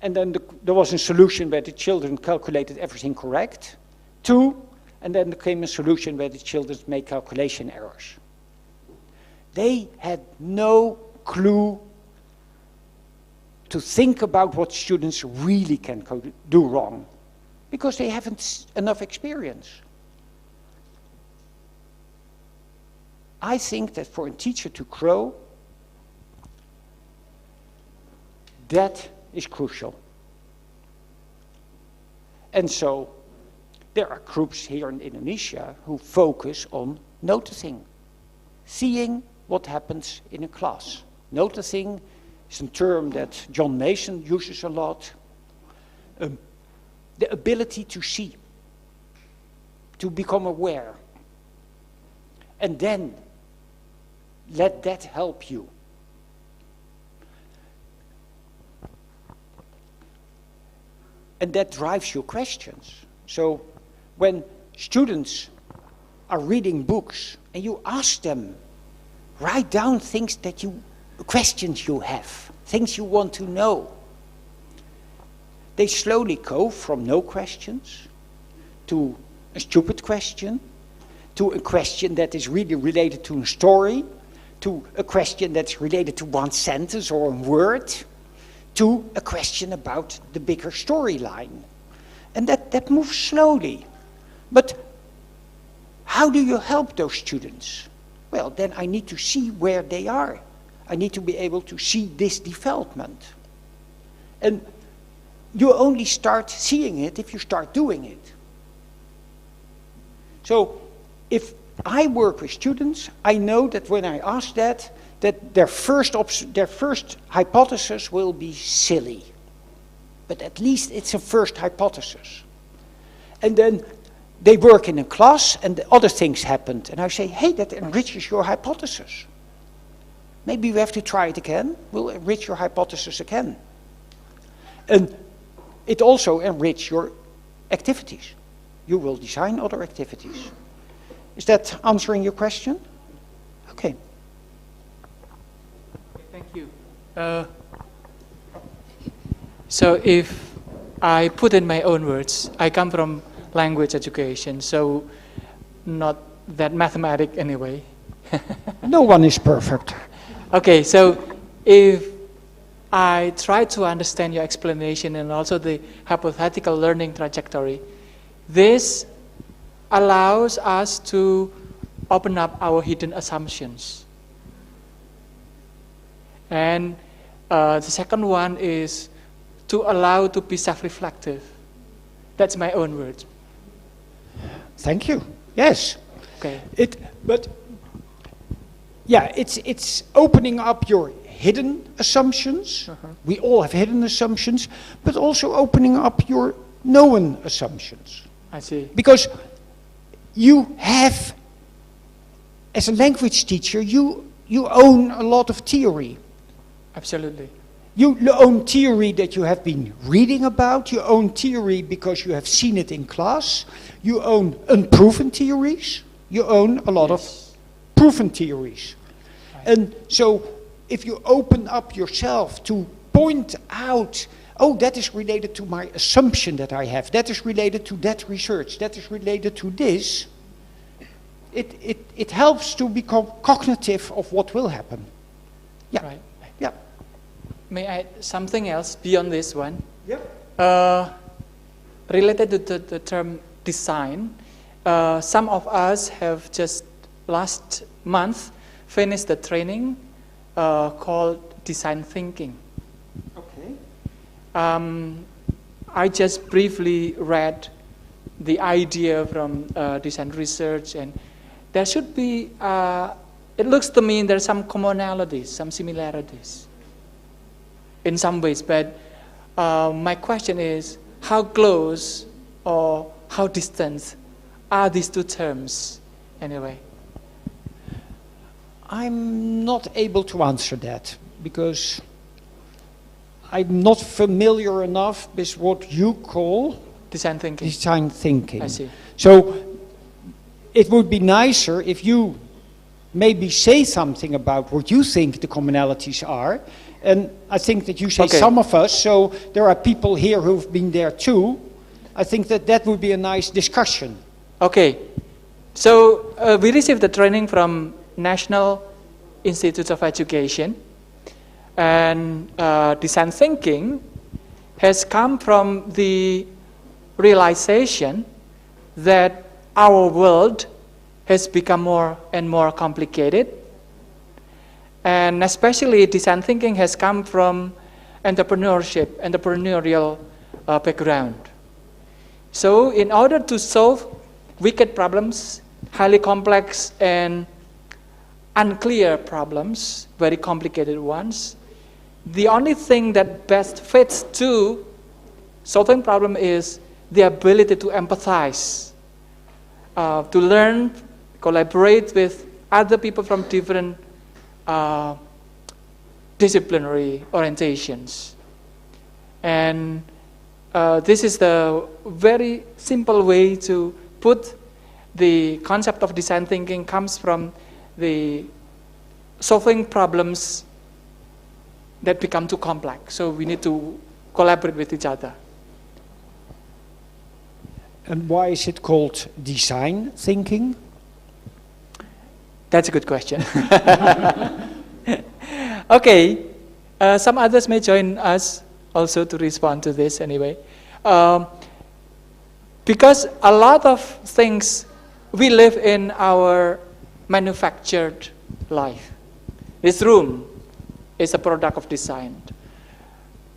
and then there was a solution where the children calculated everything correct. 2, and then there came a solution where the children made calculation errors. They had no clue to think about what students really can do wrong, because they haven't enough experience. I think that for a teacher to grow, that is crucial. And so, there are groups here in Indonesia who focus on noticing, seeing what happens in a class. Noticing is a term that John Mason uses a lot. The ability to see, to become aware, and then let that help you. And that drives your questions. So when students are reading books and you ask them, write down things that questions you have, things you want to know. They slowly go from no questions to a stupid question, to a question that is really related to a story, to a question that's related to one sentence or a word, to a question about the bigger storyline. And that moves slowly. But how do you help those students? Well, then I need to see where they are. I need to be able to see this development. And you only start seeing it if you start doing it. So, if I work with students, I know that when I ask that their first hypothesis will be silly. But at least it's a first hypothesis. And then they work in a class and other things happened. And I say, hey, that enriches your hypothesis. Maybe we have to try it again. We'll enrich your hypothesis again. And it also enriches your activities. You will design other activities. Is that answering your question? Okay. Thank you. So if I put in my own words, I come from language education. So not that mathematic anyway. No one is perfect. Okay, so if I try to understand your explanation and also the hypothetical learning trajectory, this allows us to open up our hidden assumptions. And the second one is to allow to be self-reflective. That's my own words. Thank you. Yes. Okay. It's opening up your hidden assumptions. We all have hidden assumptions, but also opening up your known assumptions. I see. Because you have, as a language teacher, you own a lot of theory. Absolutely. You own theory that you have been reading about. You own theory because you have seen it in class. You own unproven theories. You own a lot of proven theories. Right. And so if you open up yourself to point out, oh, that is related to my assumption that I have, that is related to that research, that is related to this, it helps to become cognitive of what will happen. Yeah. Right. Yeah. May I add something else beyond this one? Yep. Related to the term design, some of us have just last month finished the training called design thinking. Okay. I just briefly read the idea from design research, and there should be, it looks to me there are some commonalities, some similarities in some ways, but my question is, how close or how distant are these two terms anyway? I'm not able to answer that because I'm not familiar enough with what you call design thinking. Design thinking. I see. So it would be nicer if you maybe say something about what you think the commonalities are. And I think that you say some of us, so there are people here who've been there too. I think that would be a nice discussion. Okay. So we received the training from National Institutes of Education, and design thinking has come from the realization that our world has become more and more complicated, and especially design thinking has come from entrepreneurial background. So in order to solve wicked problems, highly complex and unclear problems, very complicated ones, the only thing that best fits to solving problem is the ability to empathize, to learn, collaborate with other people from different disciplinary orientations. And this is the very simple way to put the concept of design thinking comes from the solving problems that become too complex. So we need to collaborate with each other. And why is it called design thinking? That's a good question. Okay, some others may join us also to respond to this anyway. Because a lot of things we live in our manufactured life. This room is a product of design.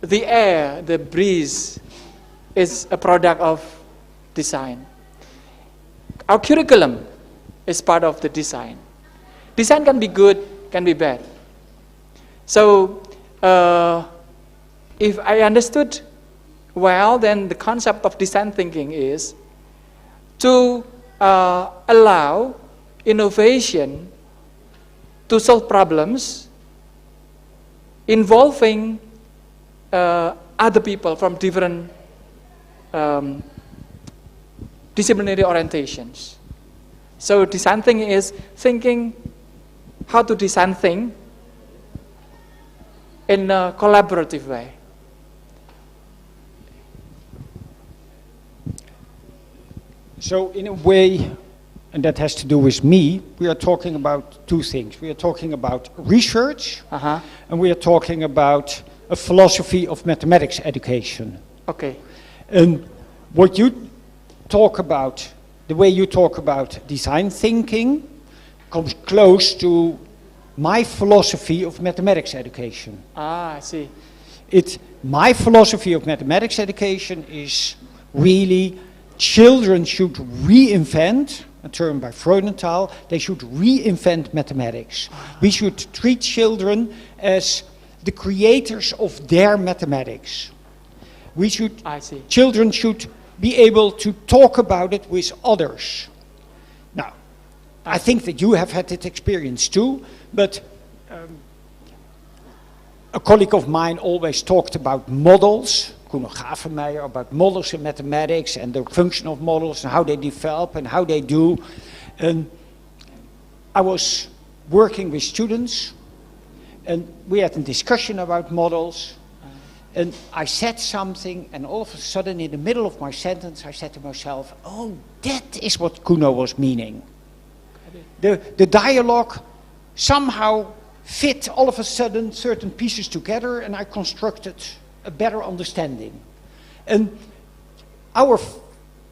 The air, the breeze is a product of design. Our curriculum is part of the design. Design can be good, can be bad. So if I understood well, then the concept of design thinking is to allow innovation to solve problems involving other people from different disciplinary orientations. So design thinking is thinking how to design things in a collaborative way. So in a way, and that has to do with me, we are talking about two things. We are talking about research, and we are talking about a philosophy of mathematics education. Okay. And what you talk about, the way you talk about design thinking, comes close to my philosophy of mathematics education. Ah, I see. My philosophy of mathematics education is really children should reinvent, a term by Freudenthal, they should reinvent mathematics. We should treat children as the creators of their mathematics. I see. Children should be able to talk about it with others. Now, I think that you have had that experience too, but a colleague of mine always talked about models, Kuno Gavenmeijer, about models in mathematics and the function of models and how they develop and how they do. And I was working with students and we had a discussion about models. And I said something, and all of a sudden, in the middle of my sentence, I said to myself, oh, that is what Kuno was meaning. The dialogue somehow fit all of a sudden certain pieces together, and I constructed a better understanding. And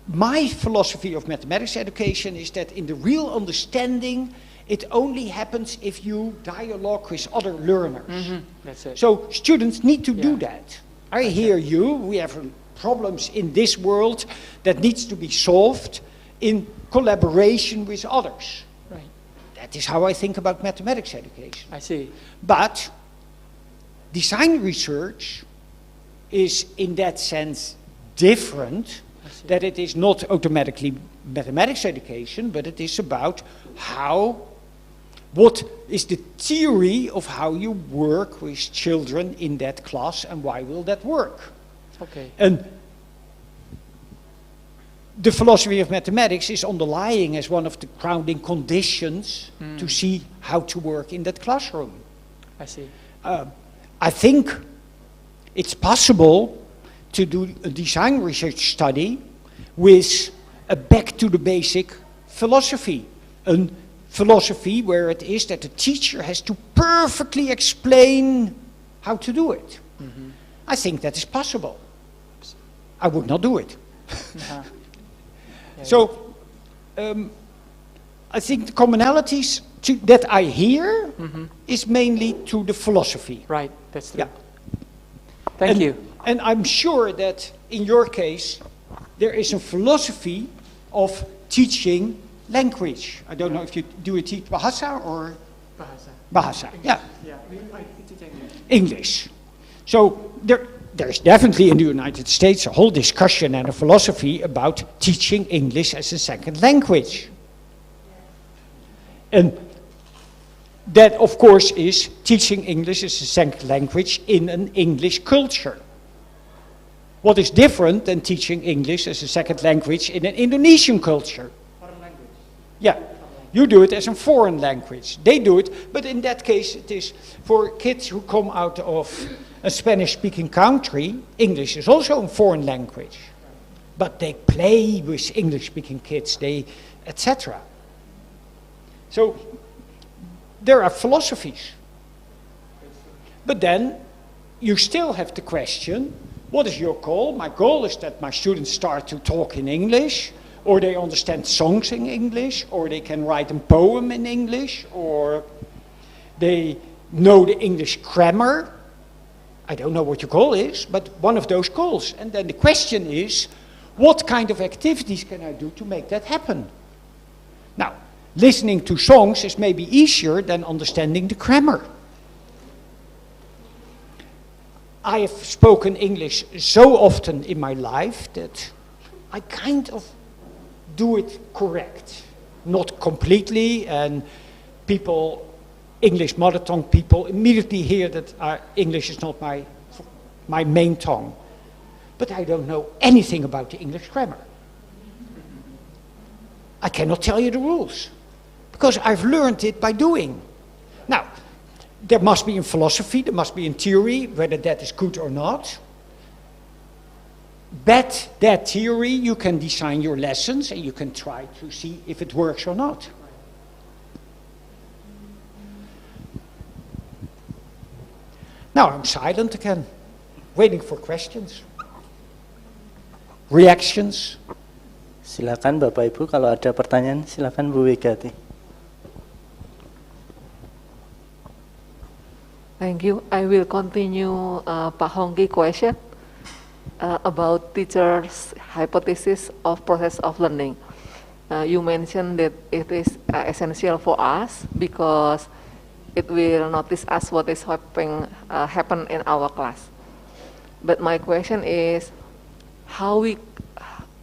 my philosophy of mathematics education is that in the real understanding, it only happens if you dialogue with other learners. Mm-hmm. That's it. So students need to do that. I hear you, we have problems in this world that needs to be solved in collaboration with others. Right. That is how I think about mathematics education. I see. But design research is in that sense different, that it is not automatically mathematics education, but it is about what is the theory of how you work with children in that class and why will that work? Okay. And the philosophy of mathematics is underlying as one of the grounding conditions to see how to work in that classroom. I see. I think it's possible to do a design research study with a back to the basic philosophy. A philosophy where it is that the teacher has to perfectly explain how to do it. Mm-hmm. I think that is possible. I would not do it. So, I think the commonalities that I hear is mainly to the philosophy. Right, that's true. Yeah. Thank you. And I'm sure that in your case, there is a philosophy of teaching language. I don't know if you teach Bahasa or Bahasa. Yeah. I teach English. English. So there's definitely in the United States a whole discussion and a philosophy about teaching English as a second language. And that, of course, is teaching English as a second language in an English culture. What is different than teaching English as a second language in an Indonesian culture? Foreign language. Yeah, you do it as a foreign language. They do it, but in that case it is for kids who come out of a Spanish-speaking country, English is also a foreign language. But they play with English-speaking kids, etc. So there are philosophies. But then you still have the question, what is your goal? My goal is that my students start to talk in English, or they understand songs in English, or they can write a poem in English, or they know the English grammar. I don't know what your goal is, but one of those goals. And then the question is, what kind of activities can I do to make that happen? Now, listening to songs is maybe easier than understanding the grammar. I have spoken English so often in my life that I kind of do it correct. Not completely, and people, English mother tongue people, immediately hear that English is not my main tongue. But I don't know anything about the English grammar. I cannot tell you the rules, because I've learned it by doing. Now, there must be in philosophy, there must be in theory, whether that is good or not. bet that theory, you can design your lessons and you can try to see if it works or not. Now I'm silent again, waiting for questions, reactions. Silakan Bapak Ibu, kalau ada pertanyaan silakan Bu Wigati. Thank you. I will continue Pak Hongki question about teachers' hypothesis of process of learning. You mentioned that it is essential for us because it will notice us what is happen in our class. But my question is, how we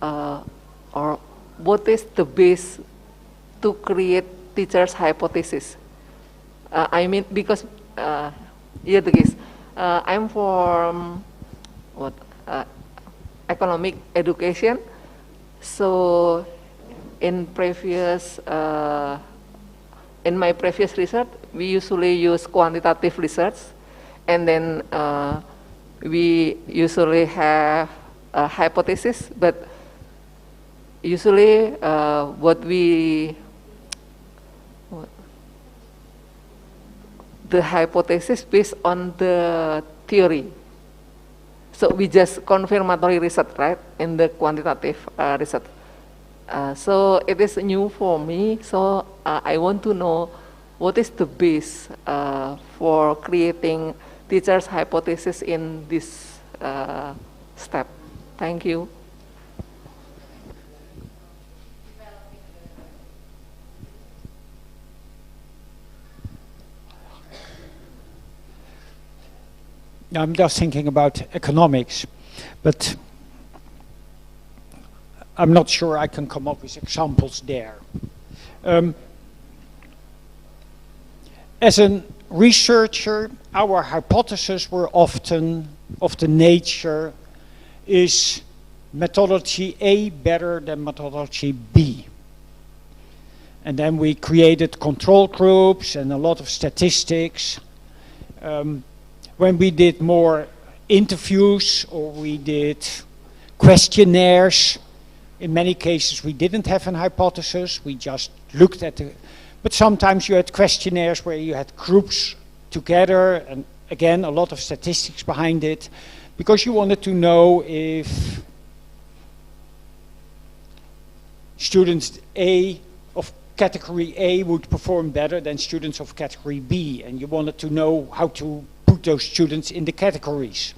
or what is the base to create teachers' hypothesis? I mean, because here the case, I'm from economic education. So in my previous research, we usually use quantitative research, and then we usually have a hypothesis, but usually the hypothesis based on the theory. So we just confirmatory research, right, in the quantitative research. So it is new for me, so I want to know what is the base for creating teachers' hypothesis in this step. Thank you. I'm just thinking about economics, but I'm not sure I can come up with examples there. As a researcher, our hypotheses were often of the nature, is methodology A better than methodology B? And then we created control groups and a lot of statistics. When we did more interviews or we did questionnaires, in many cases we didn't have an hypothesis, we just looked at the, but sometimes you had questionnaires where you had groups together, and again a lot of statistics behind it, because you wanted to know if students A of category A would perform better than students of category B, and you wanted to know how to put those students in the categories.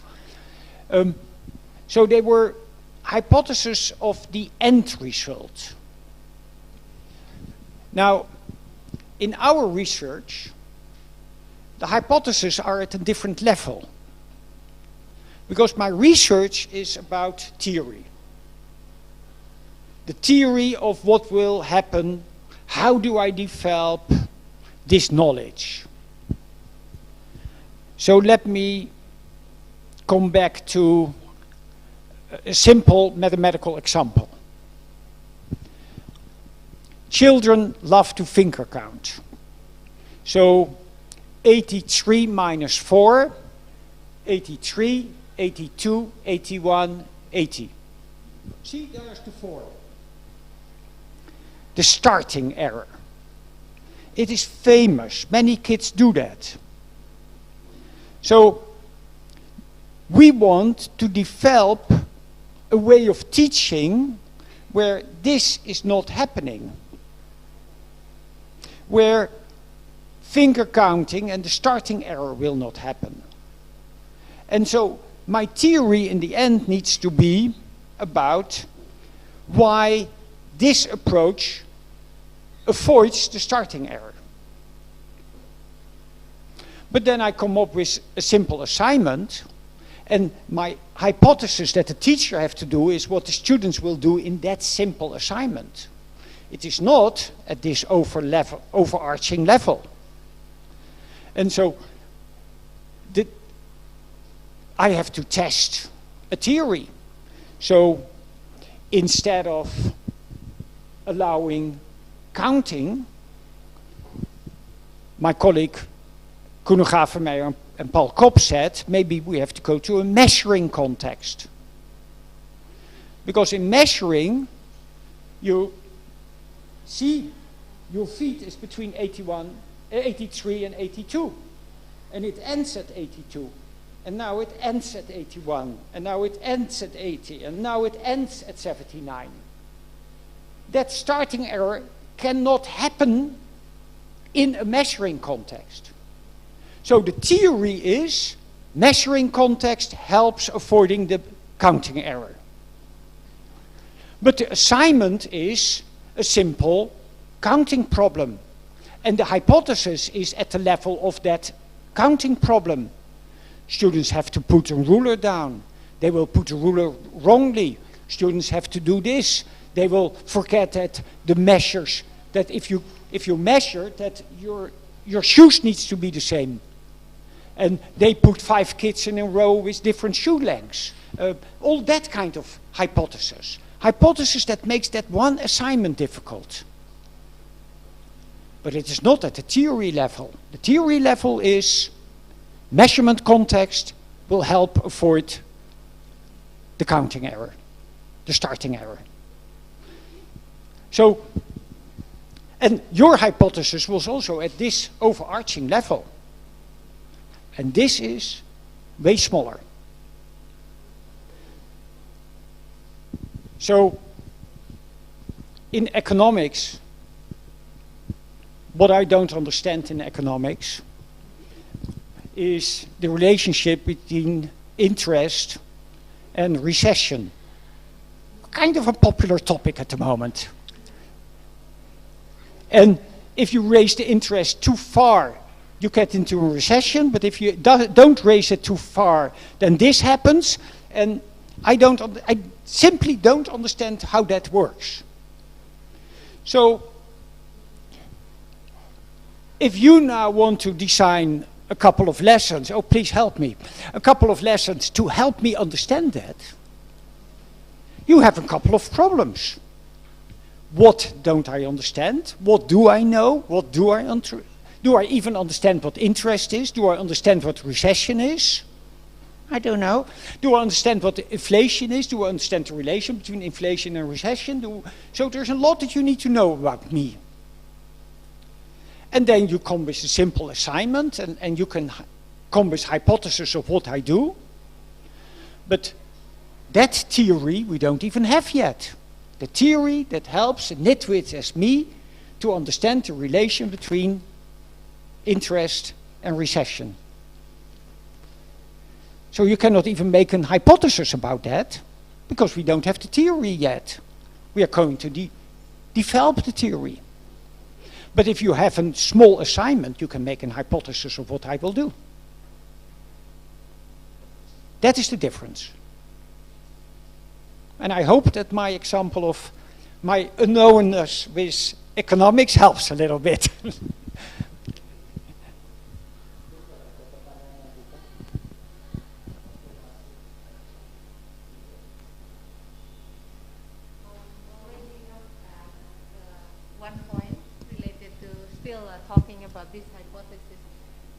So they were hypotheses of the end result. Now, in our research, the hypotheses are at a different level, because my research is about theory. The theory of what will happen, how do I develop this knowledge? So let me come back to a simple mathematical example. Children love to finger count. So 83 minus 4, 83, 82, 81, 80. See, there's the 4. The starting error. It is famous. Many kids do that. So we want to develop a way of teaching where this is not happening, where finger counting and the starting error will not happen. And so my theory in the end needs to be about why this approach avoids the starting error. But then I come up with a simple assignment, and my hypothesis that the teacher has to do is what the students will do in that simple assignment. It is not at this overarching level. And so I have to test a theory. So instead of allowing counting, my colleague Kuno Gavermeijer and Paul Kopp said, maybe we have to go to a measuring context. Because in measuring, you see your feet is between 83 and 82. And it ends at 82. And now it ends at 81. And now it ends at 80. And now it ends at 79. That starting error cannot happen in a measuring context. So the theory is measuring context helps avoiding the counting error. But the assignment is a simple counting problem. And the hypothesis is at the level of that counting problem. Students have to put a ruler down. They will put a ruler wrongly. Students have to do this. They will forget that the measures, that if you measure, that your shoes needs to be the same. And they put 5 kids in a row with different shoe lengths. All that kind of hypothesis. Hypothesis that makes that one assignment difficult. But it is not at the theory level. The theory level is measurement context will help avoid the counting error, the starting error. So, and your hypothesis was also at this overarching level. And this is way smaller. So, in economics, what I don't understand in economics is the relationship between interest and recession. Kind of a popular topic at the moment. And if you raise the interest too far, you get into a recession, but if you don't raise it too far, then this happens, and I simply don't understand how that works. So, if you now want to design a couple of lessons, oh please help me, a couple of lessons to help me understand that, you have a couple of problems. What don't I understand? What do I know? What do I do I even understand what interest is? Do I understand what recession is? I don't know. Do I understand what inflation is? Do I understand the relation between inflation and recession? So there's a lot that you need to know about me. And then you come with a simple assignment, and you can come with hypothesis of what I do. But that theory we don't even have yet. The theory that helps a nitwit as me to understand the relation between interest and recession. So you cannot even make an hypothesis about that, because we don't have the theory yet. We are going to develop the theory. But if you have a small assignment, you can make an hypothesis of what I will do. That is the difference. And I hope that my example of my unknownness with economics helps a little bit. One point related to still talking about this hypothesis,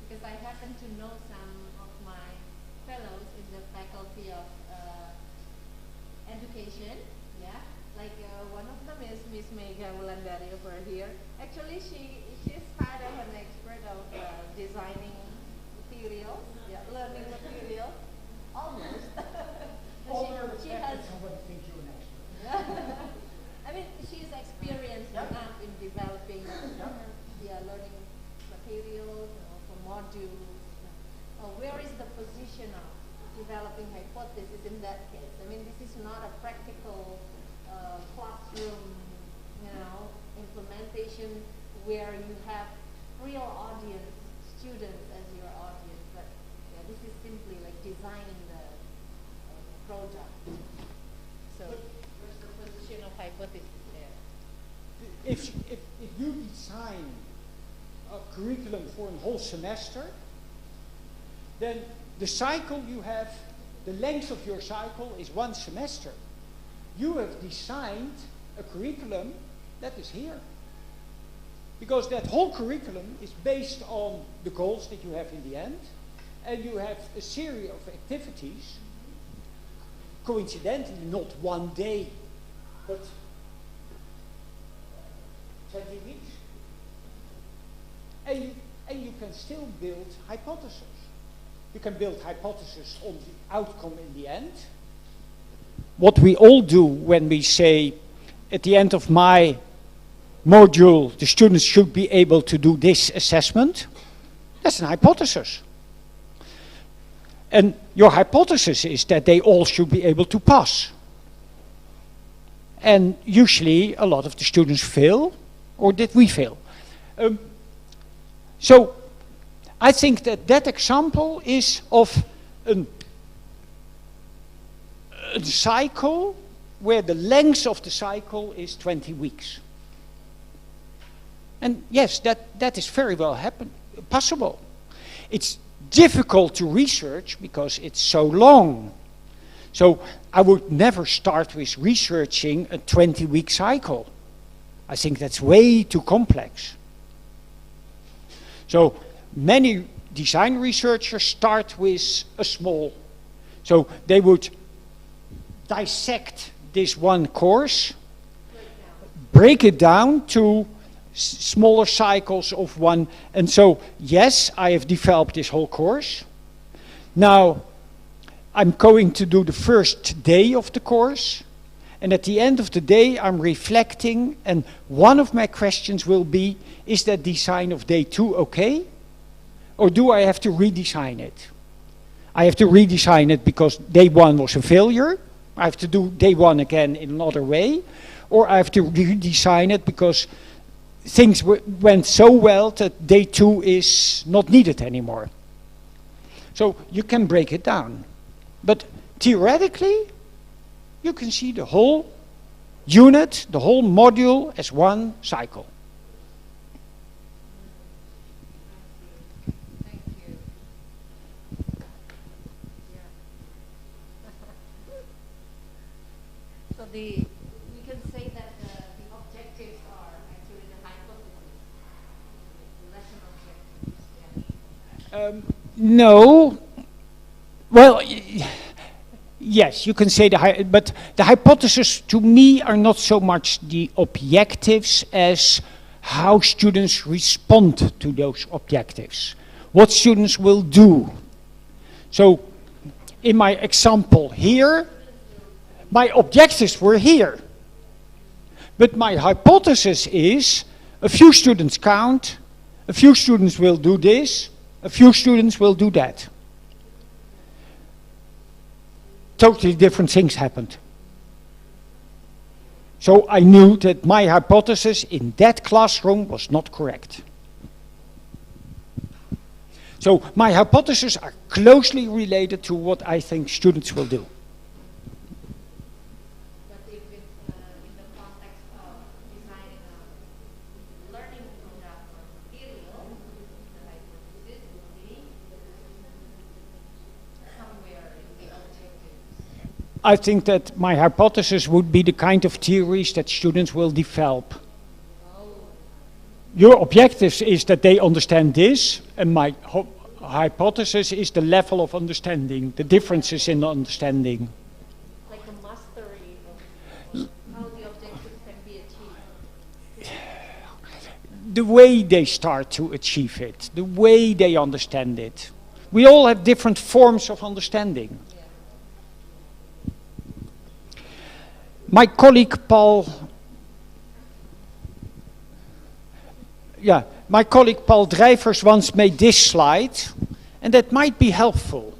because I happen to know some of my fellows in the faculty of education, yeah, like one of them is Miss Mega Wulandari over here. Actually, she's kind of an expert of designing materials, yeah, learning materials, almost. she has. Somebody thinks you're an expert. I mean, she's experienced enough in developing learning materials, also modules. Where is the position of developing hypothesis in that case? I mean, this is not a practical classroom, implementation where you have real audience, students as your audience, but this is simply like designing the product. So, where's the position of hypothesis there? If you design a curriculum for a whole semester, then the cycle you have, the length of your cycle is 1 semester. You have designed a curriculum that is here. Because that whole curriculum is based on the goals that you have in the end, and you have a series of activities coincidentally not one day, but 20 weeks. And you can still build hypotheses. You can build hypotheses on the outcome in the end. What we all do when we say, at the end of my module, the students should be able to do this assessment, that's an hypothesis. And your hypothesis is that they all should be able to pass. And usually a lot of the students fail, or did we fail? So I think that that example is of a cycle where the length of the cycle is 20 weeks. And yes, that is very well possible. It's difficult to research because it's so long. So I would never start with researching a 20-week cycle. I think that's way too complex. So many design researchers start with a small. So they would dissect this one course, break it down to smaller cycles of one. And so, yes, I have developed this whole course. Now, I'm going to do the first day of the course. And at the end of the day, I'm reflecting. And one of my questions will be, is that design of day 2 okay? Or do I have to redesign it? I have to redesign it because day 1 was a failure. I have to do day 1 again in another way. Or I have to redesign it because things went so well that day 2 is not needed anymore. So you can break it down. But theoretically, you can see the whole unit, the whole module as one cycle. Thank you. So we can say that the objectives are actually the hypothesis, the lesson objectives. No. Well, yes, you can say but the hypotheses to me are not so much the objectives as how students respond to those objectives. What students will do. So, in my example here, my objectives were here. But my hypothesis is, a few students count, a few students will do this, a few students will do that. Totally different things happened. So I knew that my hypothesis in that classroom was not correct. So my hypotheses are closely related to what I think students will do. But if it's in the context of designing a learning product or material, the hypothesis will be somewhere in the objectives. I think that my hypothesis would be the kind of theories that students will develop. Your objective is that they understand this, and my hypothesis is the level of understanding, the differences in understanding. Like a mastery of how the objectives can be achieved. The way they start to achieve it, the way they understand it. We all have different forms of understanding. My colleague Paul Drijvers once made this slide, and that might be helpful.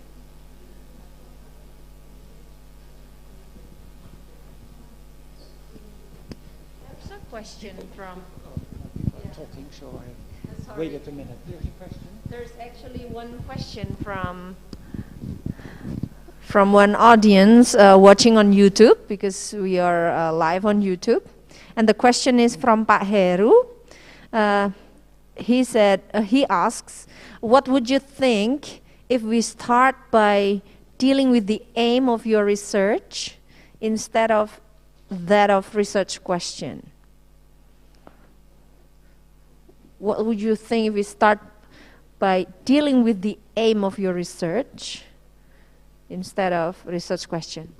There's a question from... I'm talking, so I waited a minute. There's a question? There's actually one question from one audience watching on YouTube, because we are live on YouTube. And the question is from Pak Heru. He said, he asks, what would you think if we start by dealing with the aim of your research instead of that of research question? What would you think if we start by dealing with the aim of your research instead of research question?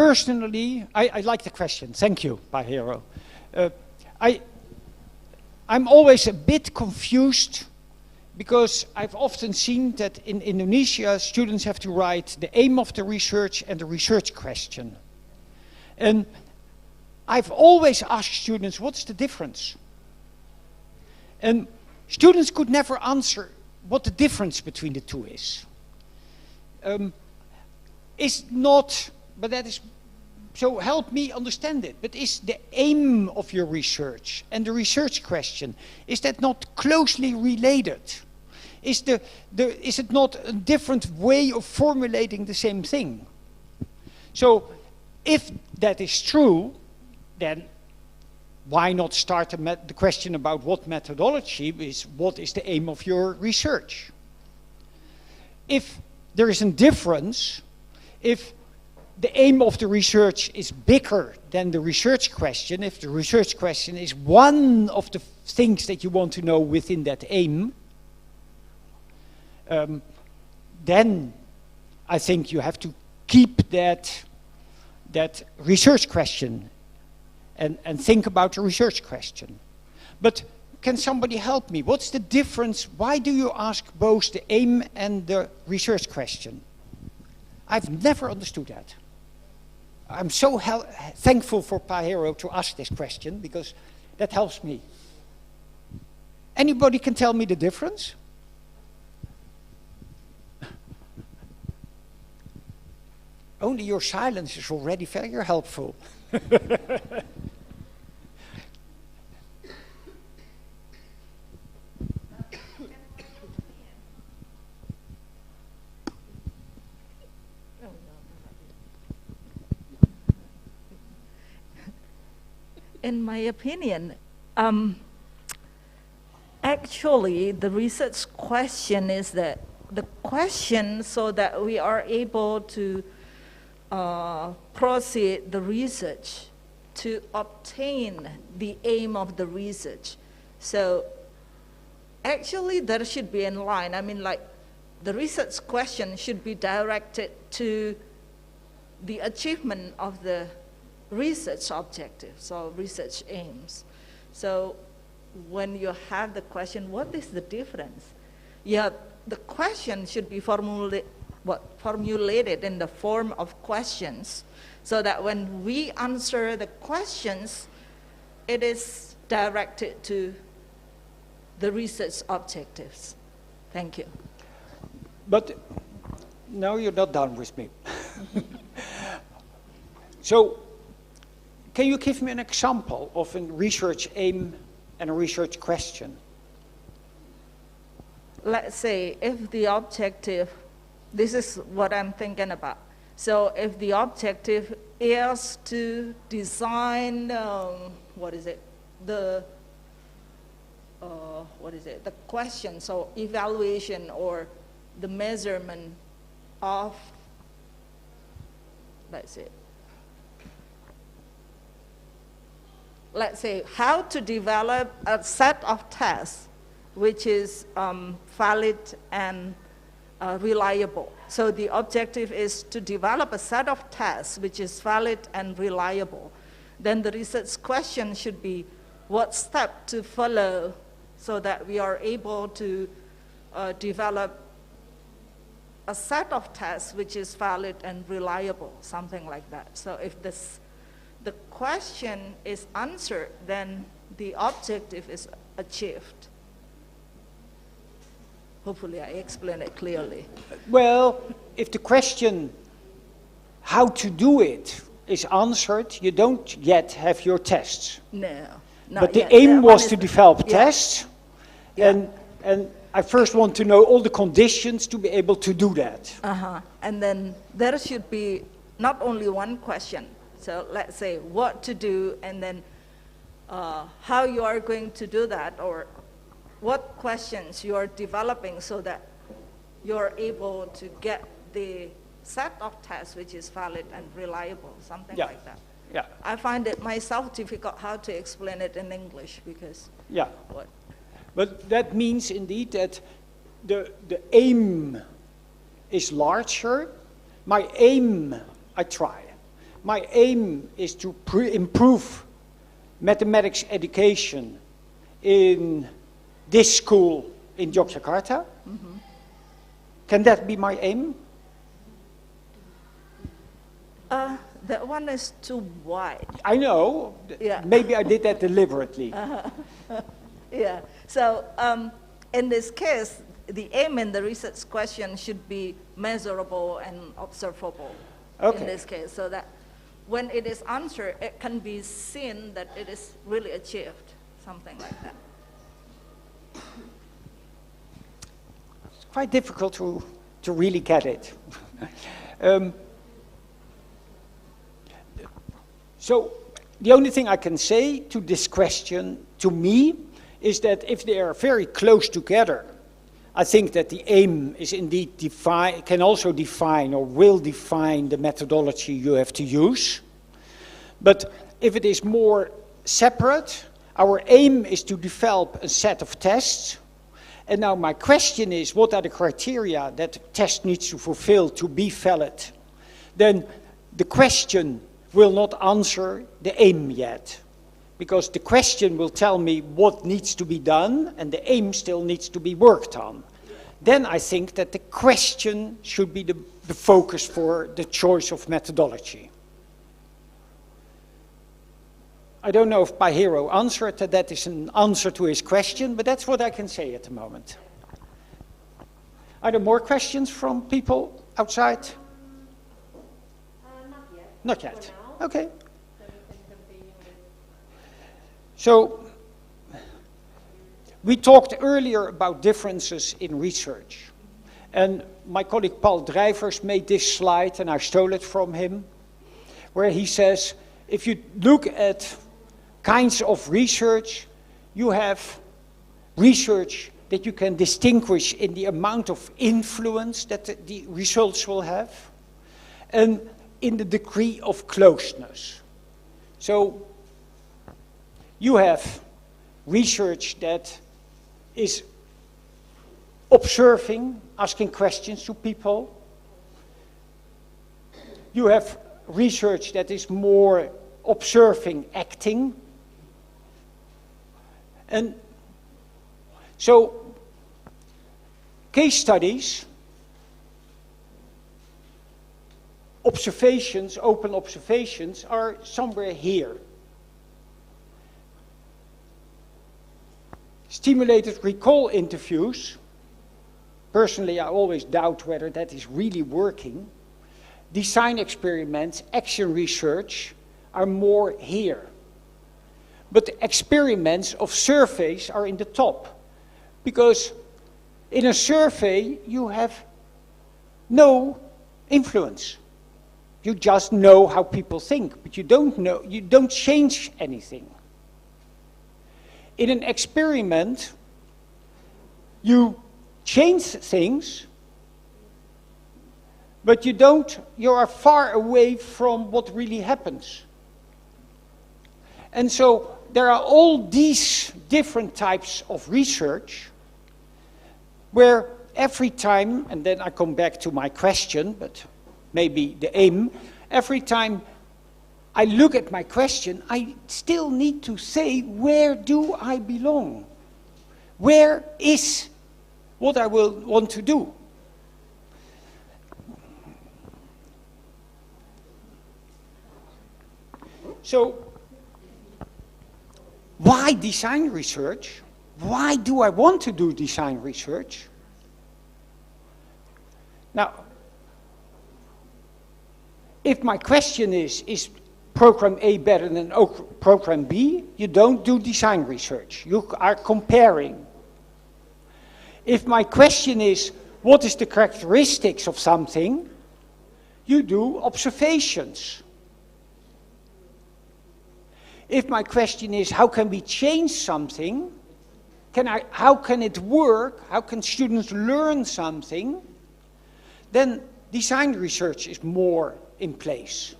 personally, I like the question. Thank you, Pahero. I'm always a bit confused because I've often seen that in Indonesia, students have to write the aim of the research and the research question. And I've always asked students, what's the difference? And students could never answer what the difference between the two is. Is not, but that is, so help me understand it, but is the aim of your research and the research question, is that not closely related? Is it not a different way of formulating the same thing? So if that is true, then why not start the question about what methodology is, what is the aim of your research? If there is a difference, if the aim of the research is bigger than the research question, if the research question is one of the things that you want to know within that aim, then I think you have to keep that research question and think about the research question. But can somebody help me? What's the difference? Why do you ask both the aim and the research question? I've never understood that. I'm so thankful for Pahero to ask this question because that helps me. Anybody can tell me the difference? Only your silence is already very helpful. In my opinion, actually the research question is that the question so that we are able to proceed the research to obtain the aim of the research. So actually there should be in line. I mean, like the research question should be directed to the achievement of the research objectives or research aims. So when you have the question, what is the difference? Yeah, the question should be formulated in the form of questions so that when we answer the questions, it is directed to the research objectives. Thank you. But now you're not done with me. So, can you give me an example of a research aim and a research question? Let's say if the objective, this is what I'm thinking about. So if the objective is to design, the question, so evaluation or the measurement of, let's say how to develop a set of tests which is valid and reliable. So the objective is to develop a set of tests which is valid and reliable. Then the research question should be what step to follow so that we are able to develop a set of tests which is valid and reliable, something like that. So if the question is answered, then the objective is achieved. Hopefully I explain it clearly. Well, if the question how to do it is answered, you don't yet have your tests. No, not but the yet. aim was to develop tests, Yeah. and I first want to know all the conditions to be able to do that. And then there should be not only one question. So let's say what to do, and then how you are going to do that, or what questions you are developing so that you're able to get the set of tests which is valid and reliable, something like that. Yeah. I find it myself difficult how to explain it in English because what? But that means indeed that the aim is larger. My aim, I try. my aim is to improve mathematics education in this school in Yogyakarta. Mm-hmm. Can that be my aim? That one is too wide. I know. Yeah. Maybe I did that deliberately. Yeah. So in this case, the aim in the research question should be measurable and observable. Okay. In this case, so that when it is answered, it can be seen that it is really achieved, something like that. It's quite difficult to really get it. So the only thing I can say to this question, to me, is that if they are very close together, I think that the aim is indeed can also define or will define the methodology you have to use. But if it is more separate, our aim is to develop a set of tests. And now my question is, what are the criteria that the test needs to fulfill to be valid? Then the question will not answer the aim yet, because the question will tell me what needs to be done and the aim still needs to be worked on. Then I think that the question should be the focus for the choice of methodology. I don't know if Pahiro answered that is an answer to his question, but that's what I can say at the moment. Are there more questions from people outside? Not yet. Not yet. For now. Okay. Then we can continue with... So, we talked earlier about differences in research. And my colleague Paul Drijvers made this slide, and I stole it from him, where he says, if you look at kinds of research, you have research that you can distinguish in the amount of influence that the results will have, and in the degree of closeness. So you have research that is observing, asking questions to people. You have research that is more observing, acting. And so case studies, observations, open observations are somewhere here. Stimulated recall interviews, personally I always doubt whether that is really working. Design experiments, action research are more here. But the experiments of surveys are in the top. Because in a survey you have no influence. You just know how people think, but you don't change anything. In an experiment, you change things, but you are far away from what really happens. And so there are all these different types of research where every time, and then I come back to my question, but maybe the aim, every time I look at my question, I still need to say, where do I belong? Where is what I will want to do? So, why design research? Why do I want to do design research? Now, if my question is program A better than program B, you don't do design research. You are comparing. If my question is, what is the characteristics of something, you do observations. If my question is, how can we change something? How can it work? How can students learn something? Then design research is more in place.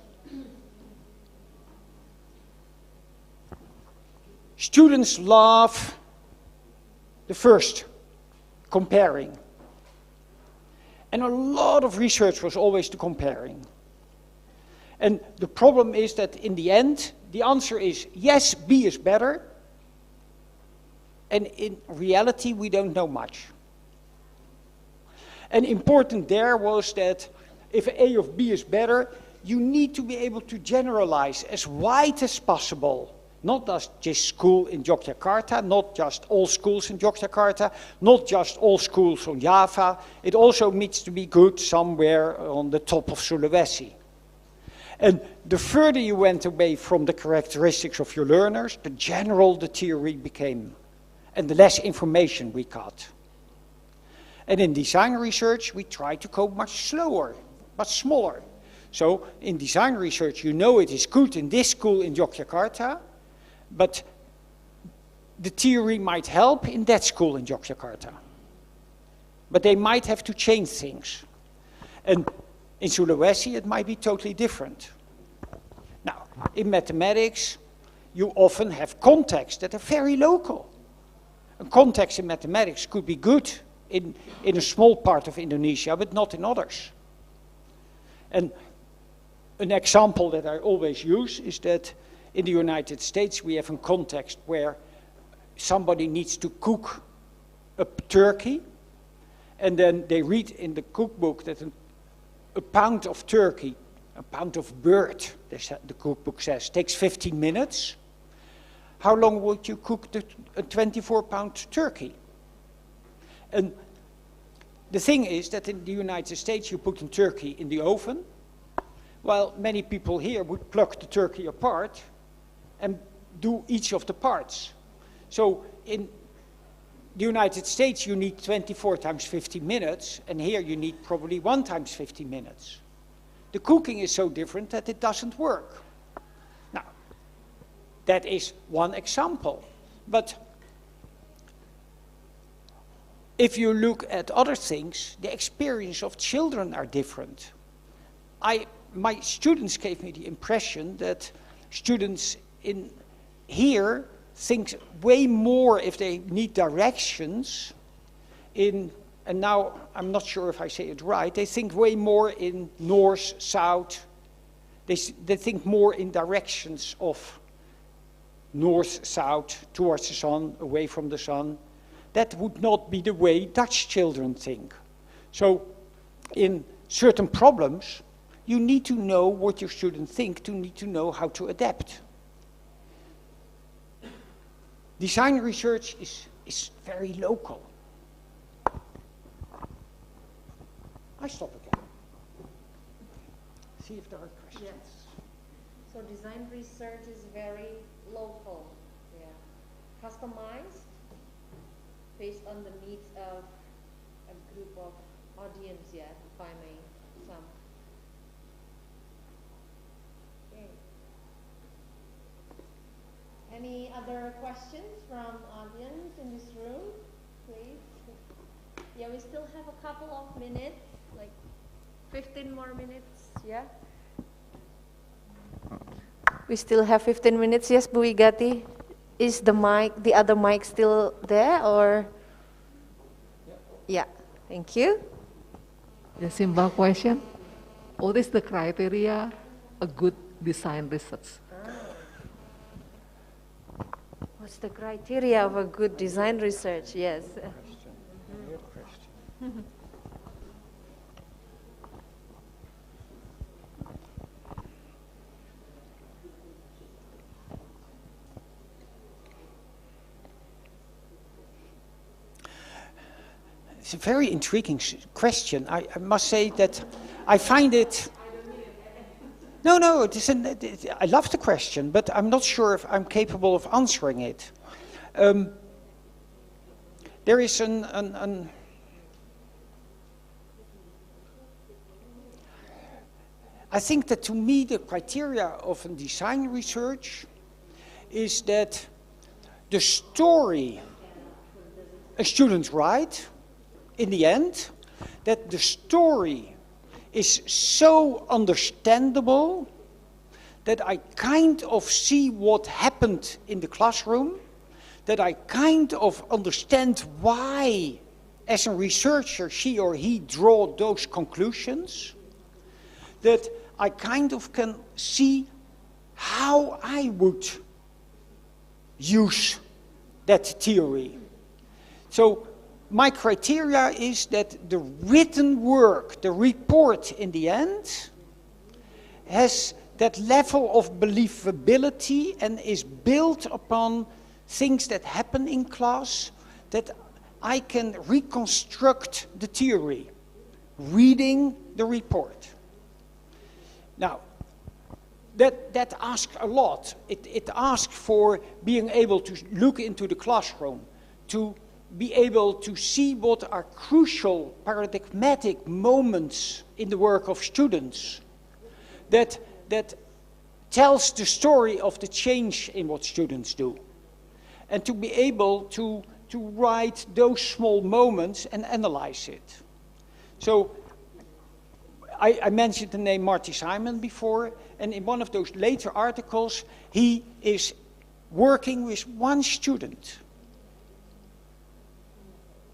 Students love the first, comparing. And a lot of research was always the comparing. And the problem is that in the end, the answer is yes, B is better. And in reality, we don't know much. And important there was that if A of B is better, you need to be able to generalize as wide as possible. Not just school in Yogyakarta, not just all schools in Yogyakarta, not just all schools on Java. It also needs to be good somewhere on the top of Sulawesi. And the further you went away from the characteristics of your learners, the general the theory became, and the less information we got. And in design research, we try to go much slower, but smaller. So in design research, you know it is good in this school in Yogyakarta, but the theory might help in that school in Yogyakarta. But they might have to change things. And in Sulawesi, it might be totally different. Now, in mathematics, you often have contexts that are very local. A context in mathematics could be good in a small part of Indonesia, but not in others. And an example that I always use is that in the United States, we have a context where somebody needs to cook a turkey, and then they read in the cookbook that a pound of turkey, a pound of bird, the cookbook says, takes 15 minutes. How long would you cook a 24-pound turkey? And the thing is that in the United States, you put a turkey in the oven, while many people here would pluck the turkey apart and do each of the parts. So in the United States, you need 24 times 15 minutes, and here you need probably 1 times 15 minutes. The cooking is so different that it doesn't work. Now, that is one example. But if you look at other things, the experience of children are different. My students gave me the impression that students in here think way more if they need directions in, and now I'm not sure if I say it right, they think way more in north, south. They think more in directions of north, south, towards the sun, away from the sun. That would not be the way Dutch children think. So in certain problems, you need to know what your students think to need to know how to adapt. Design research is very local. I stop again. See if there are questions. Yes. So design research is very local, yeah. Customized based on the needs of a group of audience, yeah, if I may sum. Okay. Any other questions from audience in this room, please? Yeah, we still have a couple of minutes, like 15 more minutes, yeah? We still have 15 minutes, yes, Bu Igati? Is the mic, the other mic still there, or? Yeah, thank you. A simple question. What is the criteria a good design research? What's the criteria of a good design research? Yes. It's a very intriguing question. I must say that I find it... No, I love the question, but I'm not sure if I'm capable of answering it. There is I think that to me the criteria of a design research is that the story a student writes, in the end, that the story is so understandable that I kind of see what happened in the classroom, that I kind of understand why, as a researcher, she or he draw those conclusions, that I kind of can see how I would use that theory. So my criteria is that the written work, the report in the end, has that level of believability and is built upon things that happen in class, that I can reconstruct the theory, reading the report. Now, that asks a lot. It asks for being able to look into the classroom, to be able to see what are crucial paradigmatic moments in the work of students that tells the story of the change in what students do. And to be able to write those small moments and analyze it. So I mentioned the name Maartten Simon before, and in one of those later articles, he is working with one student.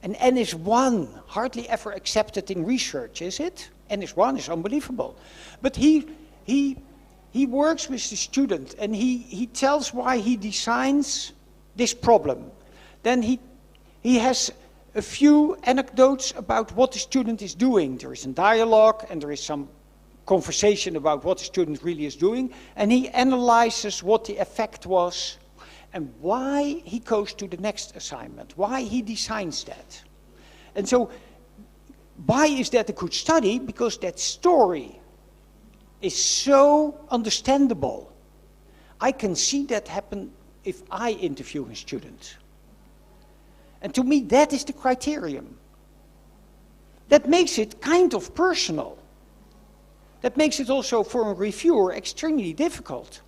And N is 1, hardly ever accepted in research, is it? N is 1 is unbelievable. But he works with the student, and he tells why he designs this problem. Then he has a few anecdotes about what the student is doing. There is a dialogue, and there is some conversation about what the student really is doing, and he analyzes what the effect was and why he goes to the next assignment, why he designs that. And so, why is that a good study? Because that story is so understandable. I can see that happen if I interview a student. And to me, that is the criterion. That makes it kind of personal. That makes it also, for a reviewer, extremely difficult.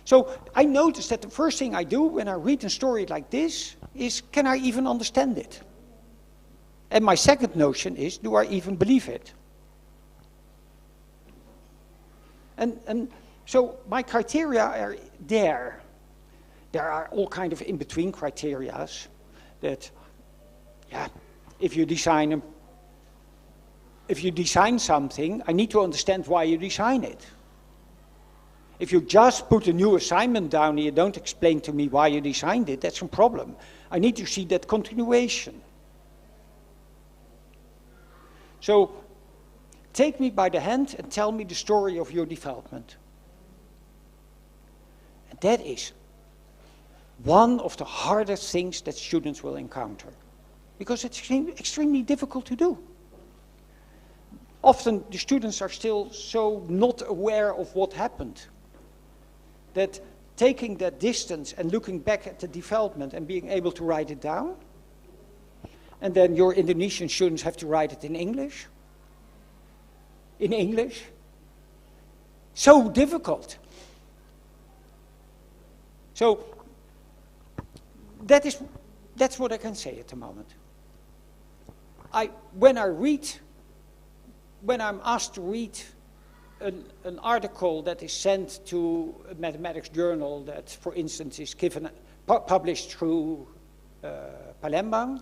So I notice that the first thing I do when I read a story like this is, can I even understand it? And my second notion is, do I even believe it? And so my criteria are there. There are all kinds of in-between criteria that, yeah, if you design something, I need to understand why you design it. If you just put a new assignment down and you don't explain to me why you designed it, that's a problem. I need to see that continuation. So, take me by the hand and tell me the story of your development. And that is one of the hardest things that students will encounter, because it's extremely difficult to do. Often the students are still so not aware of what happened, that taking that distance and looking back at the development and being able to write it down, and then your Indonesian students have to write it in English. In English. So difficult. So that's what I can say at the moment. When I'm asked to read an article that is sent to a mathematics journal that, for instance, is published through Palembang,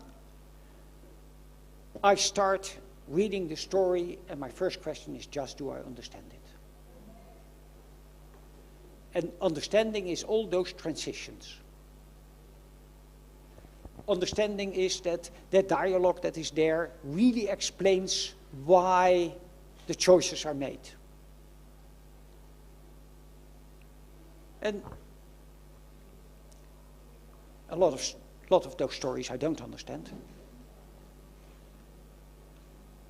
I start reading the story, and my first question is just, do I understand it? And understanding is all those transitions. Understanding is that dialogue that is there really explains why the choices are made. And a lot of those stories I don't understand.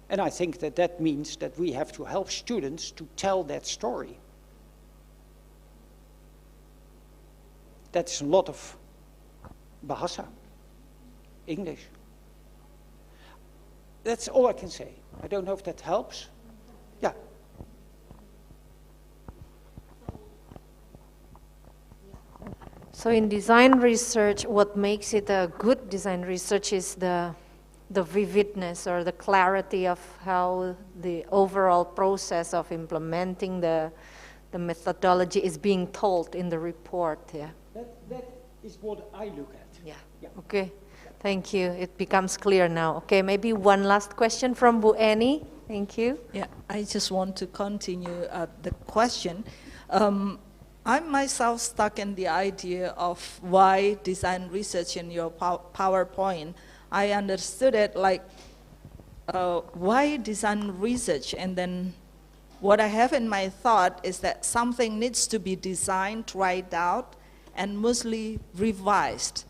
And I think that means that we have to help students to tell that story. That's a lot of bahasa, English. That's all I can say. I don't know if that helps. Yeah. So in design research, what makes it a good design research is the vividness or the clarity of how the overall process of implementing the methodology is being told in the report. Yeah. That is what I look at. Yeah. Okay. Thank you. It becomes clear now. Okay, maybe one last question from Bu Annie. Thank you. Yeah, I just want to continue the question. I'm myself stuck in the idea of why design research in your PowerPoint. I understood it like, why design research? And then what I have in my thought is that something needs to be designed, tried out, and mostly revised.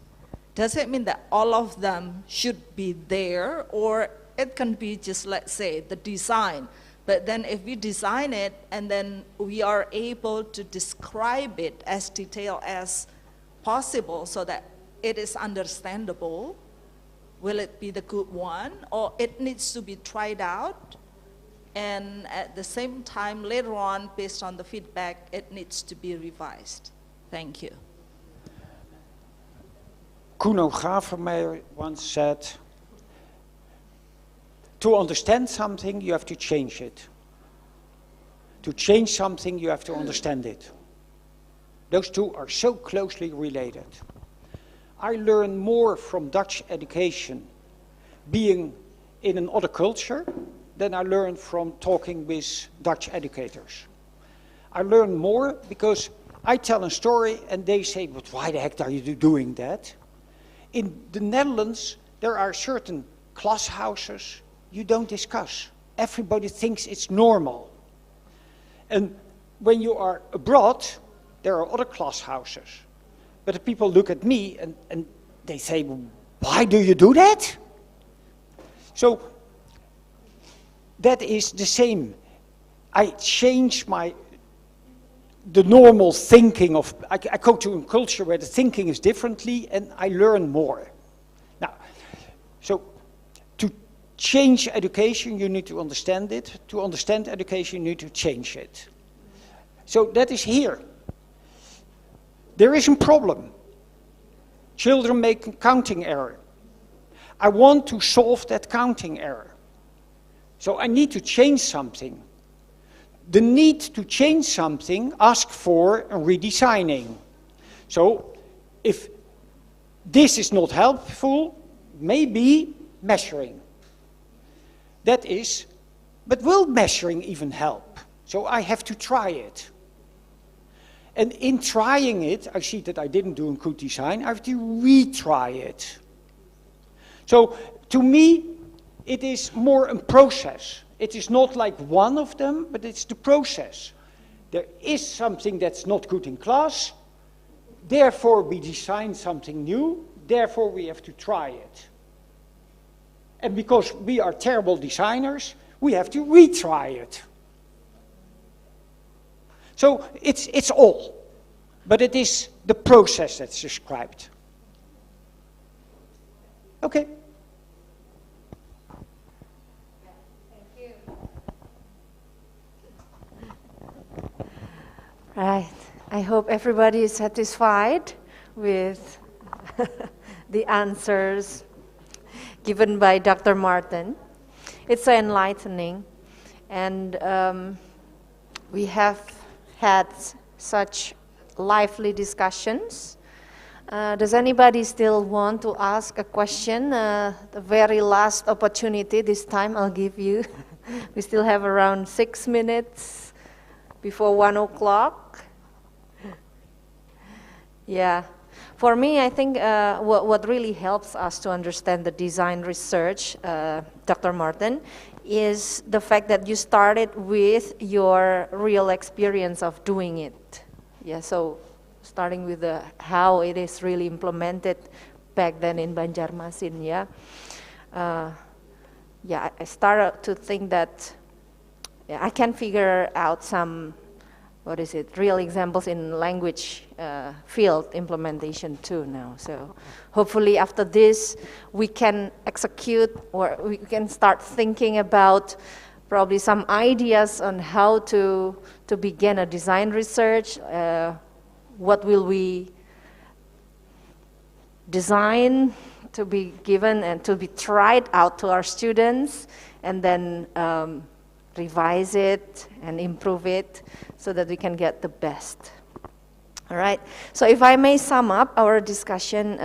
Does it mean that all of them should be there, or it can be just, let's say, the design? But then if we design it and then we are able to describe it as detailed as possible so that it is understandable, will it be the good one? Or it needs to be tried out, and at the same time, later on, based on the feedback, it needs to be revised? Thank you. Kuno Gravermeyer once said, to understand something, you have to change it. To change something, you have to understand it. Those two are so closely related. I learn more from Dutch education being in another culture than I learn from talking with Dutch educators. I learn more because I tell a story and they say, but why the heck are you doing that? In the Netherlands, there are certain class houses you don't discuss. Everybody thinks it's normal. And when you are abroad, there are other class houses. But the people look at me and they say, why do you do that? So that is the same. I change the normal thinking of, I go to a culture where the thinking is differently and I learn more. Now, so to change education, you need to understand it. To understand education, you need to change it. So that is here. There is a problem. Children make a counting error. I want to solve that counting error. So I need to change something. The need to change something asks for a redesigning. So if this is not helpful, maybe measuring. That is, but will measuring even help? So I have to try it. And in trying it, I see that I didn't do a good design, I have to retry it. So to me, it is more a process. It is not like one of them, but it's the process. There is something that's not good in class, therefore we design something new, therefore we have to try it. And because we are terrible designers, we have to retry it. So it's all, but it is the process that's described. Okay. Right. I hope everybody is satisfied with the answers given by Dr. Maartten. It's so enlightening, and we have had such lively discussions. Does anybody still want to ask a question? The very last opportunity this time I'll give you. We still have around 6 minutes before 1 o'clock. Yeah. For me, I think what really helps us to understand the design research, Dr. Maartten, is the fact that you started with your real experience of doing it. Yeah, so starting with how it is really implemented back then in Banjarmasin, yeah. Yeah, I started to think that I can figure out some, real examples in language field implementation too now. So hopefully after this, we can execute, or we can start thinking about probably some ideas on how to begin a design research. What will we design to be given and to be tried out to our students, and then revise it and improve it so that we can get the best. All right, so if I may sum up our discussion,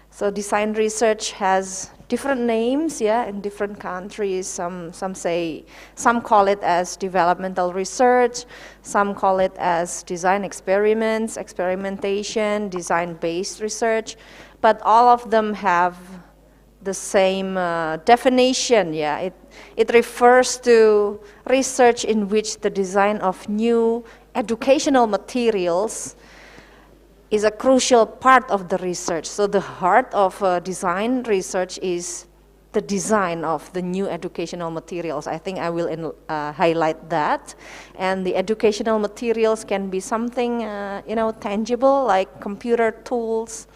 so design research has different names, yeah, in different countries. Some call it as developmental research, some call it as design experiments, experimentation, design-based research, but all of them have the same definition, yeah. It refers to research in which the design of new educational materials is a crucial part of the research. So the heart of design research is the design of the new educational materials. I think I will highlight that. And the educational materials can be something tangible, like computer tools,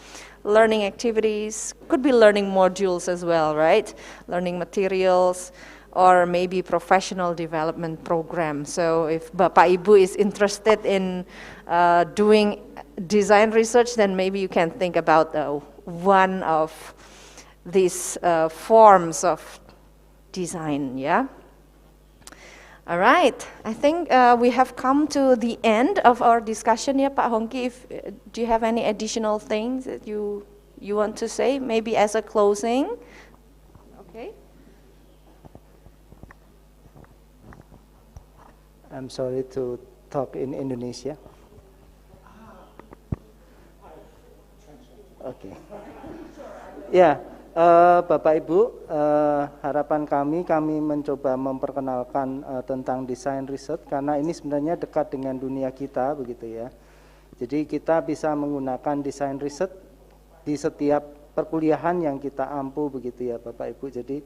learning activities, could be learning modules as well, right? Learning materials, or maybe professional development program. So if Bapak Ibu is interested in doing design research, then maybe you can think about one of these forms of design, yeah? All right, I think we have come to the end of our discussion, yeah, Pak Hongki. Do you have any additional things that you want to say, maybe as a closing? Okay. I'm sorry to talk in Indonesia. Oke. Ya, Bapak Ibu, harapan kami mencoba memperkenalkan tentang desain riset karena ini sebenarnya dekat dengan dunia kita, begitu ya. Jadi kita bisa menggunakan desain riset di setiap perkuliahan yang kita ampu, begitu ya Bapak Ibu. Jadi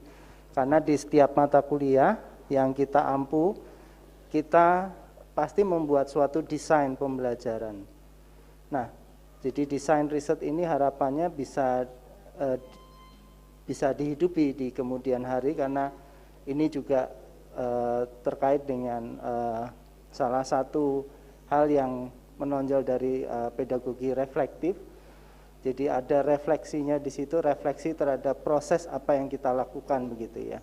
karena di setiap mata kuliah yang kita ampu, kita pasti membuat suatu desain pembelajaran. Nah, jadi desain riset ini harapannya bisa dihidupi di kemudian hari karena ini juga terkait dengan salah satu hal yang menonjol dari pedagogi reflektif. Jadi ada refleksinya di situ, refleksi terhadap proses apa yang kita lakukan, begitu ya.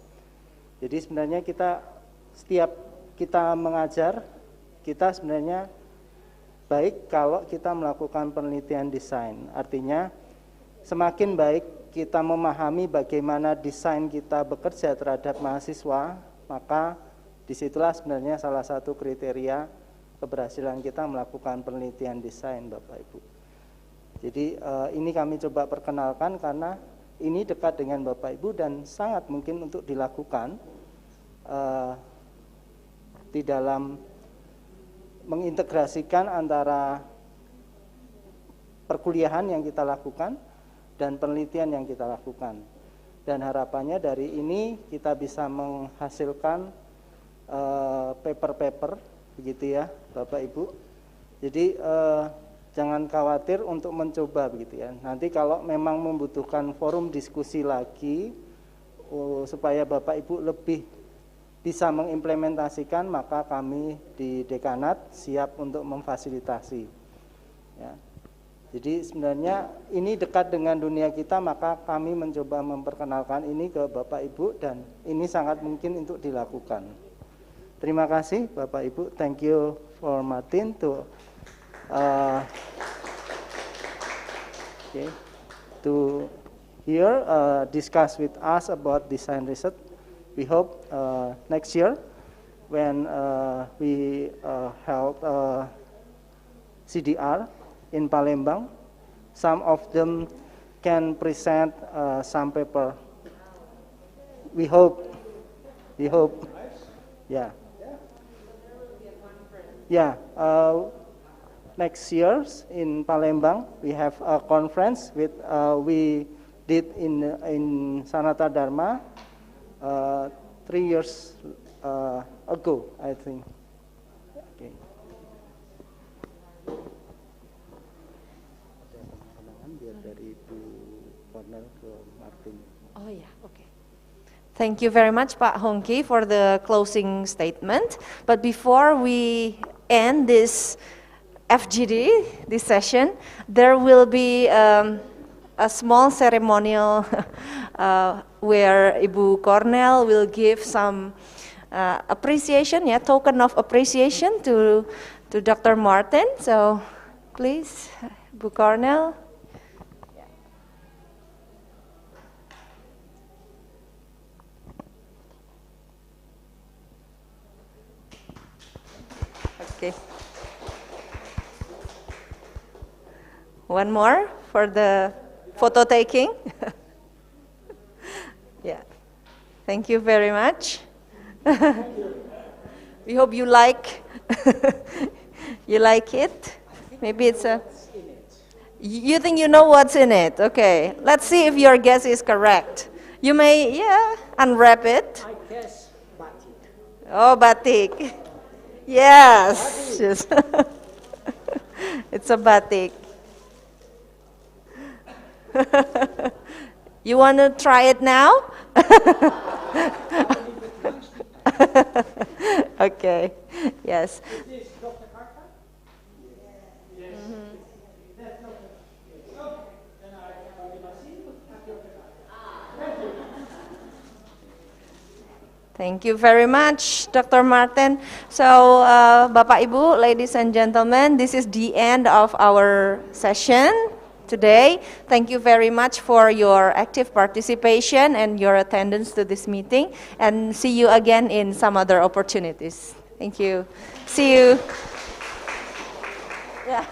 Jadi sebenarnya setiap kita mengajar, kita sebenarnya baik kalau kita melakukan penelitian desain. Artinya semakin baik kita memahami bagaimana desain kita bekerja terhadap mahasiswa, maka disitulah sebenarnya salah satu kriteria keberhasilan kita melakukan penelitian desain, Bapak Ibu. Jadi ini kami coba perkenalkan karena ini dekat dengan Bapak Ibu dan sangat mungkin untuk dilakukan di dalam mengintegrasikan antara perkuliahan yang kita lakukan dan penelitian yang kita lakukan. Dan harapannya dari ini kita bisa menghasilkan paper-paper, begitu ya Bapak Ibu. Jadi jangan khawatir untuk mencoba, begitu ya. Nanti kalau memang membutuhkan forum diskusi lagi supaya Bapak Ibu lebih bisa mengimplementasikan, maka kami di dekanat siap untuk memfasilitasi. Ya. Jadi sebenarnya ini dekat dengan dunia kita, maka kami mencoba memperkenalkan ini ke Bapak Ibu dan ini sangat mungkin untuk dilakukan. Terima kasih Bapak Ibu. Thank you for Maartten to here discuss with us about design research. We hope next year when we held CDR in Palembang, some of them can present some paper. We hope, yeah. Yeah, next year in Palembang we have a conference with we did in Sanata Dharma 3 years ago, I think. Okay. Dari Bu Cornel ke Maartten. Oh yeah, okay. Thank you very much, Pak Hongki, for the closing statement. But before we end this FGD, this session, there will be a small ceremonial where Ibu Cornel will give some appreciation, yeah, token of appreciation to Dr. Maartten. So please, Ibu Cornel. Okay. One more for the photo taking. Yeah. Thank you very much. We hope you like you like it. Maybe it's a you think you know what's in it. Okay. Let's see if your guess is correct. You may unwrap it. I guess batik. Oh, batik. Yes. Yes. It's a batik. You want to try it now? Okay. Yes. Thank you very much, Dr. Maartten. So, Bapak Ibu, ladies and gentlemen, this is the end of our session today. Thank you very much for your active participation and your attendance to this meeting, and see you again in some other opportunities. Thank you. See you. Yeah.